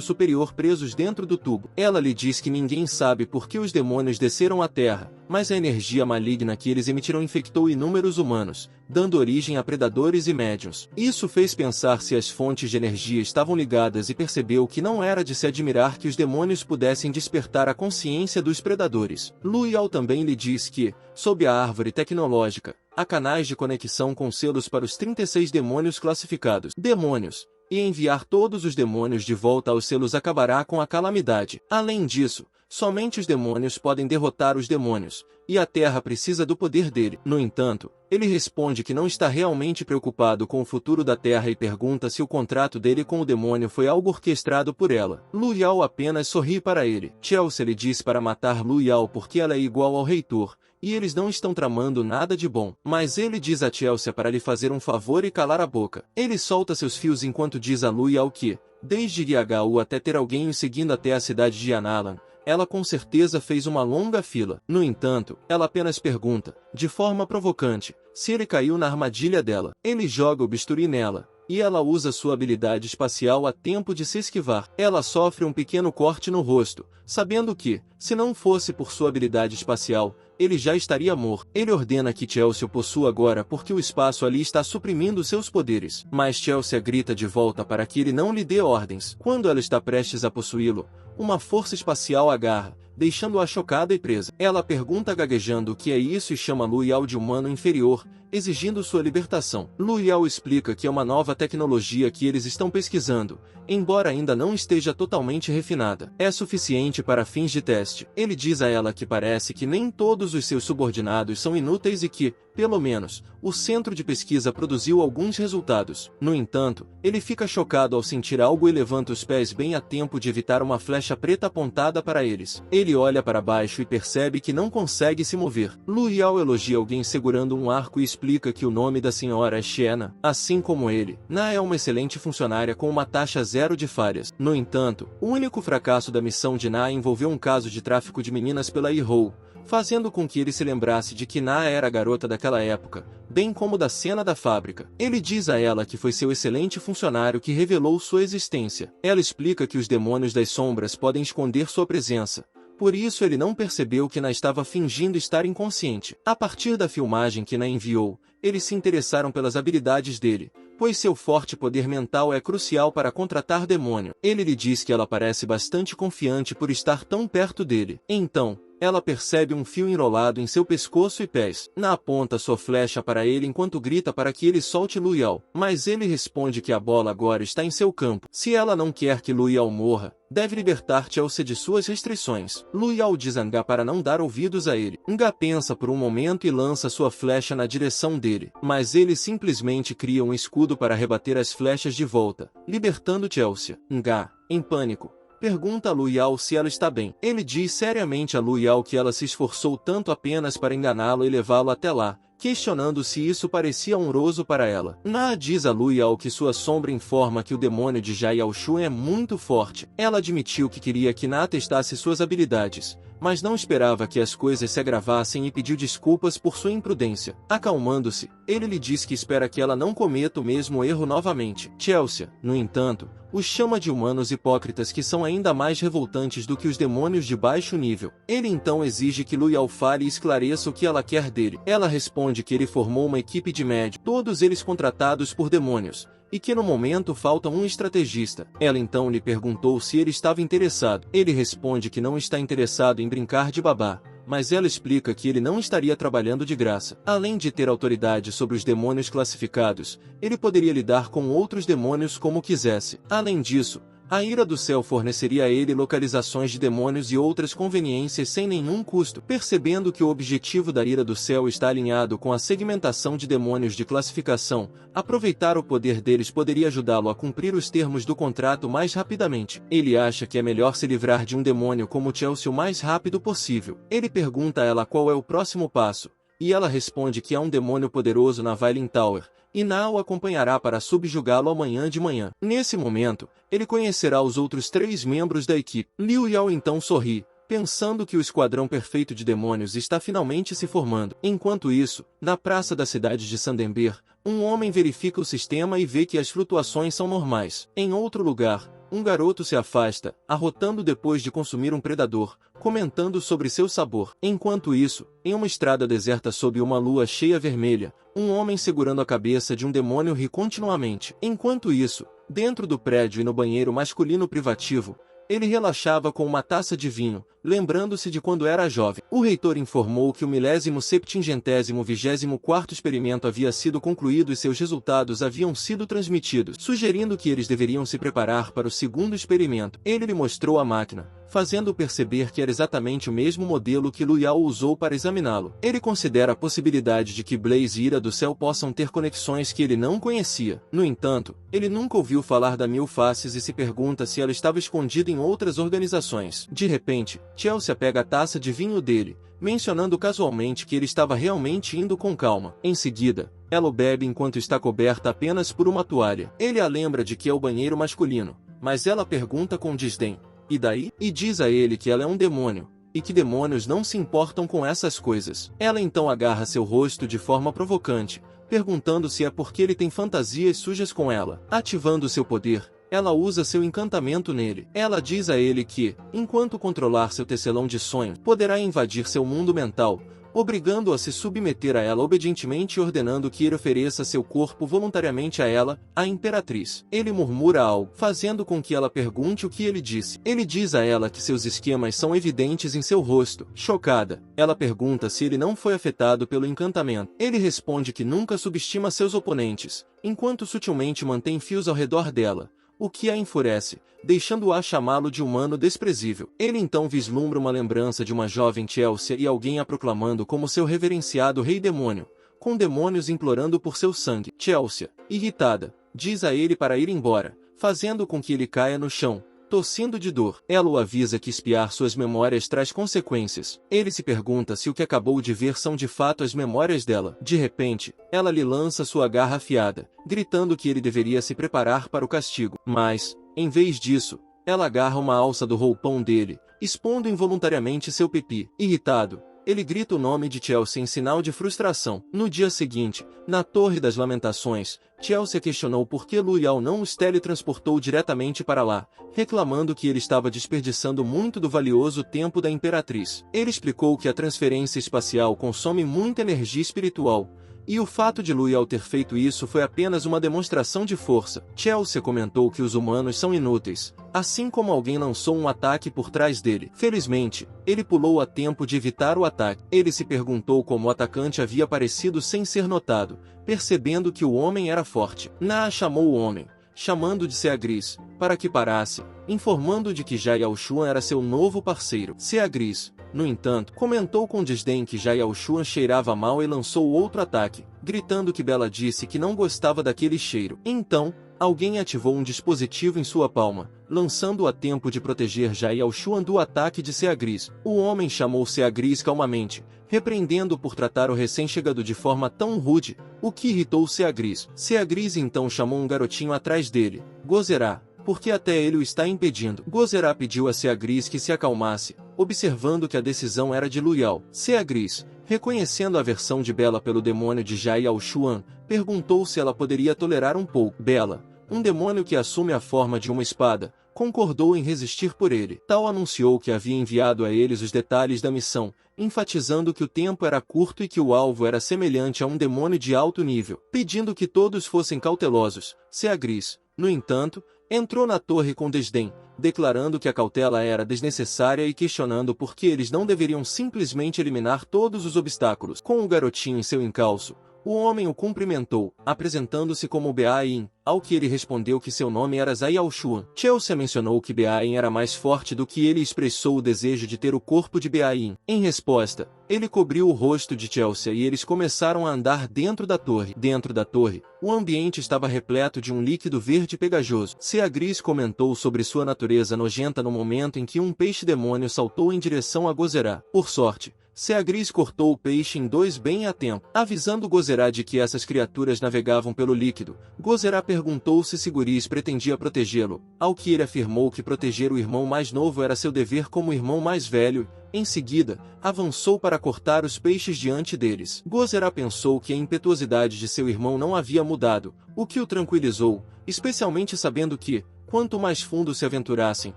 superior presos dentro do tubo. Ela lhe diz que ninguém sabe por que os demônios desceram à Terra, mas a energia maligna que eles emitiram infectou inúmeros humanos, dando origem a predadores e médiuns. Isso fez pensar se as fontes de energia estavam ligadas e percebeu que não era de se admirar que os demônios pudessem despertar a consciência dos predadores. Lu Yao também lhe diz que, sob a árvore tecnológica, há canais de conexão com selos para os 36 demônios classificados. Demônios. E enviar todos os demônios de volta aos selos acabará com a calamidade. Além disso, somente os demônios podem derrotar os demônios, e a Terra precisa do poder dele. No entanto, ele responde que não está realmente preocupado com o futuro da Terra e pergunta se o contrato dele com o demônio foi algo orquestrado por ela. Lu Yao apenas sorri para ele. Chelsea lhe disse para matar Lu Yao porque ela é igual ao reitor, e eles não estão tramando nada de bom. Mas ele diz a Chelsea para lhe fazer um favor e calar a boca. Ele solta seus fios enquanto diz a Luial que, desde Ryagaú até ter alguém o seguindo até a cidade de Yanalan, ela com certeza fez uma longa fila. No entanto, ela apenas pergunta, de forma provocante, se ele caiu na armadilha dela. Ele joga o bisturi nela, e ela usa sua habilidade espacial a tempo de se esquivar. Ela sofre um pequeno corte no rosto, sabendo que, se não fosse por sua habilidade espacial, ele já estaria morto. Ele ordena que Chelsea o possua agora porque o espaço ali está suprimindo seus poderes. Mas Chelsea grita de volta para que ele não lhe dê ordens. Quando ela está prestes a possuí-lo, uma força espacial agarra, deixando-a chocada e presa. Ela pergunta gaguejando o que é isso e chama Luial de humano inferior, exigindo sua libertação. Luial explica que é uma nova tecnologia que eles estão pesquisando, embora ainda não esteja totalmente refinada. É suficiente para fins de teste. Ele diz a ela que parece que nem todos os seus subordinados são inúteis e que, pelo menos, o centro de pesquisa produziu alguns resultados. No entanto, ele fica chocado ao sentir algo e levanta os pés bem a tempo de evitar uma flecha preta apontada para eles. Ele olha para baixo e percebe que não consegue se mover. Luial elogia alguém segurando um arco e explica que o nome da senhora é Shiena. Assim como ele, Na é uma excelente funcionária com uma taxa zero de falhas. No entanto, o único fracasso da missão de Na envolveu um caso de tráfico de meninas pela Ihou, fazendo com que ele se lembrasse de que Na era a garota daquela época, bem como da cena da fábrica. Ele diz a ela que foi seu excelente funcionário que revelou sua existência. Ela explica que os demônios das sombras podem esconder sua presença. Por isso ele não percebeu que Na estava fingindo estar inconsciente. A partir da filmagem que Na enviou, eles se interessaram pelas habilidades dele, pois seu forte poder mental é crucial para contratar demônio. Ele lhe diz que ela parece bastante confiante por estar tão perto dele. Então, ela percebe um fio enrolado em seu pescoço e pés. Na aponta sua flecha para ele enquanto grita para que ele solte Luial, mas ele responde que a bola agora está em seu campo. Se ela não quer que Luial morra, deve libertar Chelsea de suas restrições. Luial diz a Nga para não dar ouvidos a ele. Nga pensa por um momento e lança sua flecha na direção dele, mas ele simplesmente cria um escudo para rebater as flechas de volta, libertando Chelsea. Nga, em pânico, pergunta a Luial se ela está bem. Ele diz seriamente a Luial que ela se esforçou tanto apenas para enganá-lo e levá-lo até lá, questionando se isso parecia honroso para ela. Na diz a Luial que sua sombra informa que o demônio de Jaiaoshu é muito forte. Ela admitiu que queria que Na testasse suas habilidades, mas não esperava que as coisas se agravassem e pediu desculpas por sua imprudência. Acalmando-se, ele lhe diz que espera que ela não cometa o mesmo erro novamente. Chelsea, no entanto, os chama de humanos hipócritas que são ainda mais revoltantes do que os demônios de baixo nível. Ele então exige que Luial fale e esclareça o que ela quer dele. Ela responde que ele formou uma equipe de médicos, todos eles contratados por demônios, e que no momento falta um estrategista. Ela então lhe perguntou se ele estava interessado. Ele responde que não está interessado em brincar de babá, mas ela explica que ele não estaria trabalhando de graça. Além de ter autoridade sobre os demônios classificados, ele poderia lidar com outros demônios como quisesse. Além disso, a Ira do Céu forneceria a ele localizações de demônios e outras conveniências sem nenhum custo. Percebendo que o objetivo da Ira do Céu está alinhado com a segmentação de demônios de classificação, aproveitar o poder deles poderia ajudá-lo a cumprir os termos do contrato mais rapidamente. Ele acha que é melhor se livrar de um demônio como Chelsea o mais rápido possível. Ele pergunta a ela qual é o próximo passo, e ela responde que há um demônio poderoso na Veiling Tower, e Na o acompanhará para subjugá-lo amanhã de manhã. Nesse momento, ele conhecerá os outros 3 membros da equipe. Liu Yao então sorri, pensando que o esquadrão perfeito de demônios está finalmente se formando. Enquanto isso, na praça da cidade de Sandember, um homem verifica o sistema e vê que as flutuações são normais. Em outro lugar, um garoto se afasta, arrotando depois de consumir um predador, comentando sobre seu sabor. Enquanto isso, em uma estrada deserta sob uma lua cheia vermelha, um homem segurando a cabeça de um demônio ri continuamente. Enquanto isso, dentro do prédio e no banheiro masculino privativo, ele relaxava com uma taça de vinho, lembrando-se de quando era jovem. O reitor informou que o 1724º experimento havia sido concluído e seus resultados haviam sido transmitidos, sugerindo que eles deveriam se preparar para o segundo experimento. Ele lhe mostrou a máquina, fazendo perceber que era exatamente o mesmo modelo que Luial usou para examiná-lo. Ele considera a possibilidade de que Blaze e Ira do Céu possam ter conexões que ele não conhecia. No entanto, ele nunca ouviu falar da Mil Faces e se pergunta se ela estava escondida em outras organizações. De repente, Chelsea pega a taça de vinho dele, mencionando casualmente que ele estava realmente indo com calma. Em seguida, ela o bebe enquanto está coberta apenas por uma toalha. Ele a lembra de que é o banheiro masculino, mas ela pergunta com desdém: "E daí?" E diz a ele que ela é um demônio, e que demônios não se importam com essas coisas. Ela então agarra seu rosto de forma provocante, perguntando se é porque ele tem fantasias sujas com ela. Ativando seu poder, ela usa seu encantamento nele. Ela diz a ele que, enquanto controlar seu tecelão de sonho, poderá invadir seu mundo mental, obrigando-o a se submeter a ela obedientemente e ordenando que ele ofereça seu corpo voluntariamente a ela, a Imperatriz. Ele murmura algo, fazendo com que ela pergunte o que ele disse. Ele diz a ela que seus esquemas são evidentes em seu rosto. Chocada, ela pergunta se ele não foi afetado pelo encantamento. Ele responde que nunca subestima seus oponentes, enquanto sutilmente mantém fios ao redor dela, o que a enfurece, deixando-a chamá-lo de humano desprezível. Ele então vislumbra uma lembrança de uma jovem Chelsea e alguém a proclamando como seu reverenciado rei-demônio, com demônios implorando por seu sangue. Chelsea, irritada, diz a ele para ir embora, fazendo com que ele caia no chão, tossindo de dor. Ela o avisa que espiar suas memórias traz consequências. Ele se pergunta se o que acabou de ver são de fato as memórias dela. De repente, ela lhe lança sua garra afiada, gritando que ele deveria se preparar para o castigo. Mas, em vez disso, ela agarra uma alça do roupão dele, expondo involuntariamente seu pipi. Irritado, ele grita o nome de Chelsea em sinal de frustração. No dia seguinte, na Torre das Lamentações, Chelsea questionou por que Loial não os teletransportou diretamente para lá, reclamando que ele estava desperdiçando muito do valioso tempo da Imperatriz. Ele explicou que a transferência espacial consome muita energia espiritual, e o fato de Loial ter feito isso foi apenas uma demonstração de força. Chelsea comentou que os humanos são inúteis, assim como alguém lançou um ataque por trás dele. Felizmente, ele pulou a tempo de evitar o ataque. Ele se perguntou como o atacante havia aparecido sem ser notado, percebendo que o homem era forte. Naa chamou o homem, chamando de Seagris, para que parasse, informando de que Jaial Chuan era seu novo parceiro. Seagris, no entanto, comentou com desdém que Jaial Chuan cheirava mal e lançou outro ataque, gritando que Bella disse que não gostava daquele cheiro. Então, alguém ativou um dispositivo em sua palma, lançando-o a tempo de proteger Jaial Chuan do ataque de Seagris. O homem chamou Seagris calmamente, repreendendo por tratar o recém-chegado de forma tão rude, o que irritou Seagris. Seagris então chamou um garotinho atrás dele, Gozerá, porque até ele o está impedindo. Gozerá pediu a Seagris que se acalmasse, observando que a decisão era de Loial. Seagris, reconhecendo a aversão de Bella pelo demônio de Jaial Chuan, perguntou se ela poderia tolerar um pouco. Bella, um demônio que assume a forma de uma espada, concordou em resistir por ele. Tal anunciou que havia enviado a eles os detalhes da missão, enfatizando que o tempo era curto e que o alvo era semelhante a um demônio de alto nível, pedindo que todos fossem cautelosos. Seagris, no entanto, entrou na torre com desdém, declarando que a cautela era desnecessária e questionando por que eles não deveriam simplesmente eliminar todos os obstáculos. Com o garotinho em seu encalço, o homem o cumprimentou, apresentando-se como Beain, ao que ele respondeu que seu nome era Jaial Chuan. Chelsea mencionou que Beain era mais forte do que ele e expressou o desejo de ter o corpo de Beain. Em resposta, ele cobriu o rosto de Chelsea e eles começaram a andar dentro da torre. Dentro da torre, o ambiente estava repleto de um líquido verde pegajoso. Seagris comentou sobre sua natureza nojenta no momento em que um peixe-demônio saltou em direção a Gozerá. Por sorte, Seagris cortou o peixe em dois bem a tempo. Avisando Gozerá de que essas criaturas navegavam pelo líquido, Gozerá perguntou se Siguris pretendia protegê-lo, ao que ele afirmou que proteger o irmão mais novo era seu dever como irmão mais velho. Em seguida, avançou para cortar os peixes diante deles. Gozerá pensou que a impetuosidade de seu irmão não havia mudado, o que o tranquilizou, especialmente sabendo que, quanto mais fundo se aventurassem,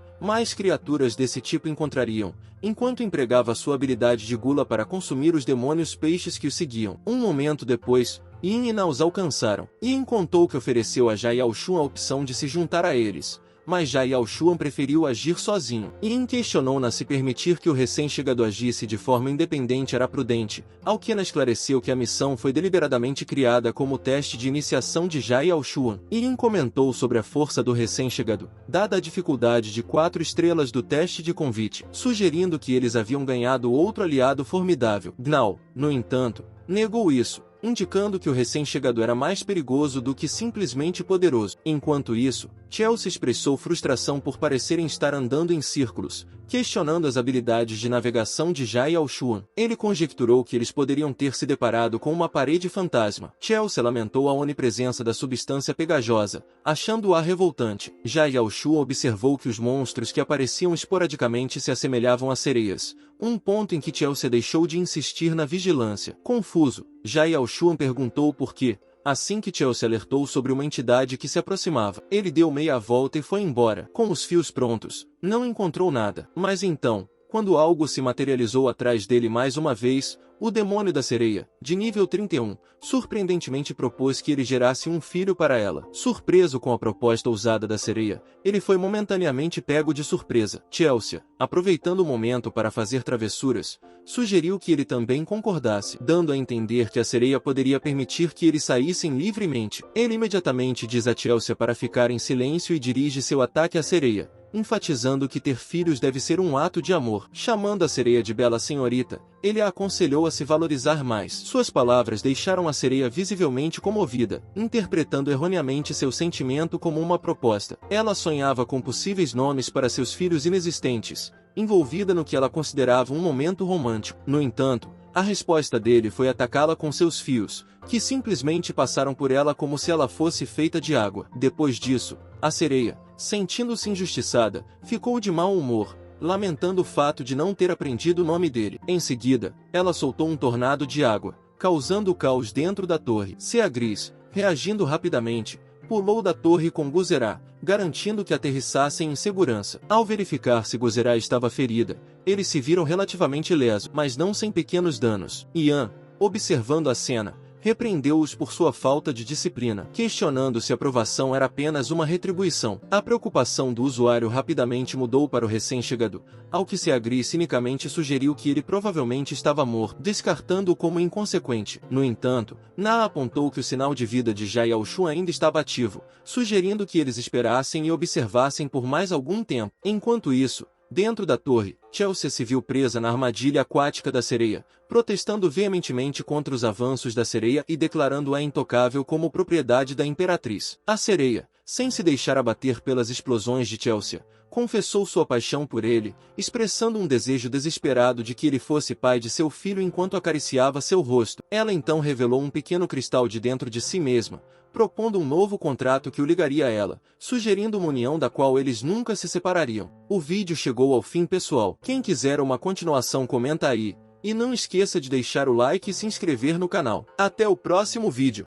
mais criaturas desse tipo encontrariam, enquanto empregava sua habilidade de gula para consumir os demônios peixes que o seguiam. Um momento depois, Yin e Na os alcançaram. Yin contou que ofereceu a Jaial Chuan a opção de se juntar a eles, mas Jaial Chuan preferiu agir sozinho. Yin questionou-na se permitir que o recém-chegado agisse de forma independente era prudente, ao que Ana esclareceu que a missão foi deliberadamente criada como teste de iniciação de Jaial Chuan. Yin comentou sobre a força do recém-chegado, dada a dificuldade de 4 estrelas do teste de convite, sugerindo que eles haviam ganhado outro aliado formidável. Gnau, no entanto, negou isso, indicando que o recém-chegado era mais perigoso do que simplesmente poderoso. Enquanto isso, Chelsea expressou frustração por parecerem estar andando em círculos, questionando as habilidades de navegação de Jai Al-Shuan. Ele conjecturou que eles poderiam ter se deparado com uma parede fantasma. Chelsea lamentou a onipresença da substância pegajosa, achando-a revoltante. Jai Al-Shuan observou que os monstros que apareciam esporadicamente se assemelhavam a sereias, um ponto em que Chelsea deixou de insistir na vigilância. Confuso, Jai Al-Shuan perguntou por quê. Assim que Chelsea alertou sobre uma entidade que se aproximava, ele deu meia volta e foi embora. Com os fios prontos, não encontrou nada. Mas então, quando algo se materializou atrás dele mais uma vez, o demônio da sereia, de nível 31, surpreendentemente propôs que ele gerasse um filho para ela. Surpreso com a proposta ousada da sereia, ele foi momentaneamente pego de surpresa. Chelsea, aproveitando o momento para fazer travessuras, sugeriu que ele também concordasse, dando a entender que a sereia poderia permitir que eles saíssem livremente. Ele imediatamente diz a Chelsea para ficar em silêncio e dirige seu ataque à sereia, enfatizando que ter filhos deve ser um ato de amor. Chamando a sereia de bela senhorita, ele a aconselhou a se valorizar mais. Suas palavras deixaram a sereia visivelmente comovida, interpretando erroneamente seu sentimento como uma proposta. Ela sonhava com possíveis nomes para seus filhos inexistentes, envolvida no que ela considerava um momento romântico. No entanto, a resposta dele foi atacá-la com seus fios, que simplesmente passaram por ela como se ela fosse feita de água. Depois disso, a sereia, sentindo-se injustiçada, ficou de mau humor, lamentando o fato de não ter aprendido o nome dele. Em seguida, ela soltou um tornado de água, causando caos dentro da torre. Seagris, reagindo rapidamente, pulou da torre com Guzerá, garantindo que aterrissassem em segurança. Ao verificar se Guzerá estava ferida, eles se viram relativamente ilesos, mas não sem pequenos danos. Ian, observando a cena, repreendeu-os por sua falta de disciplina, questionando se a provação era apenas uma retribuição. A preocupação do usuário rapidamente mudou para o recém-chegado, ao que Seagris cinicamente sugeriu que ele provavelmente estava morto, descartando-o como inconsequente. No entanto, Na apontou que o sinal de vida de Jai Al-Shuan ainda estava ativo, sugerindo que eles esperassem e observassem por mais algum tempo. Enquanto isso, dentro da torre, Chelsea se viu presa na armadilha aquática da sereia, protestando veementemente contra os avanços da sereia e declarando-a intocável como propriedade da imperatriz. A sereia, sem se deixar abater pelas explosões de Chelsea, confessou sua paixão por ele, expressando um desejo desesperado de que ele fosse pai de seu filho enquanto acariciava seu rosto. Ela então revelou um pequeno cristal de dentro de si mesma, propondo um novo contrato que o ligaria a ela, sugerindo uma união da qual eles nunca se separariam. O vídeo chegou ao fim, pessoal. Quem quiser uma continuação comenta aí, e não esqueça de deixar o like e se inscrever no canal. Até o próximo vídeo.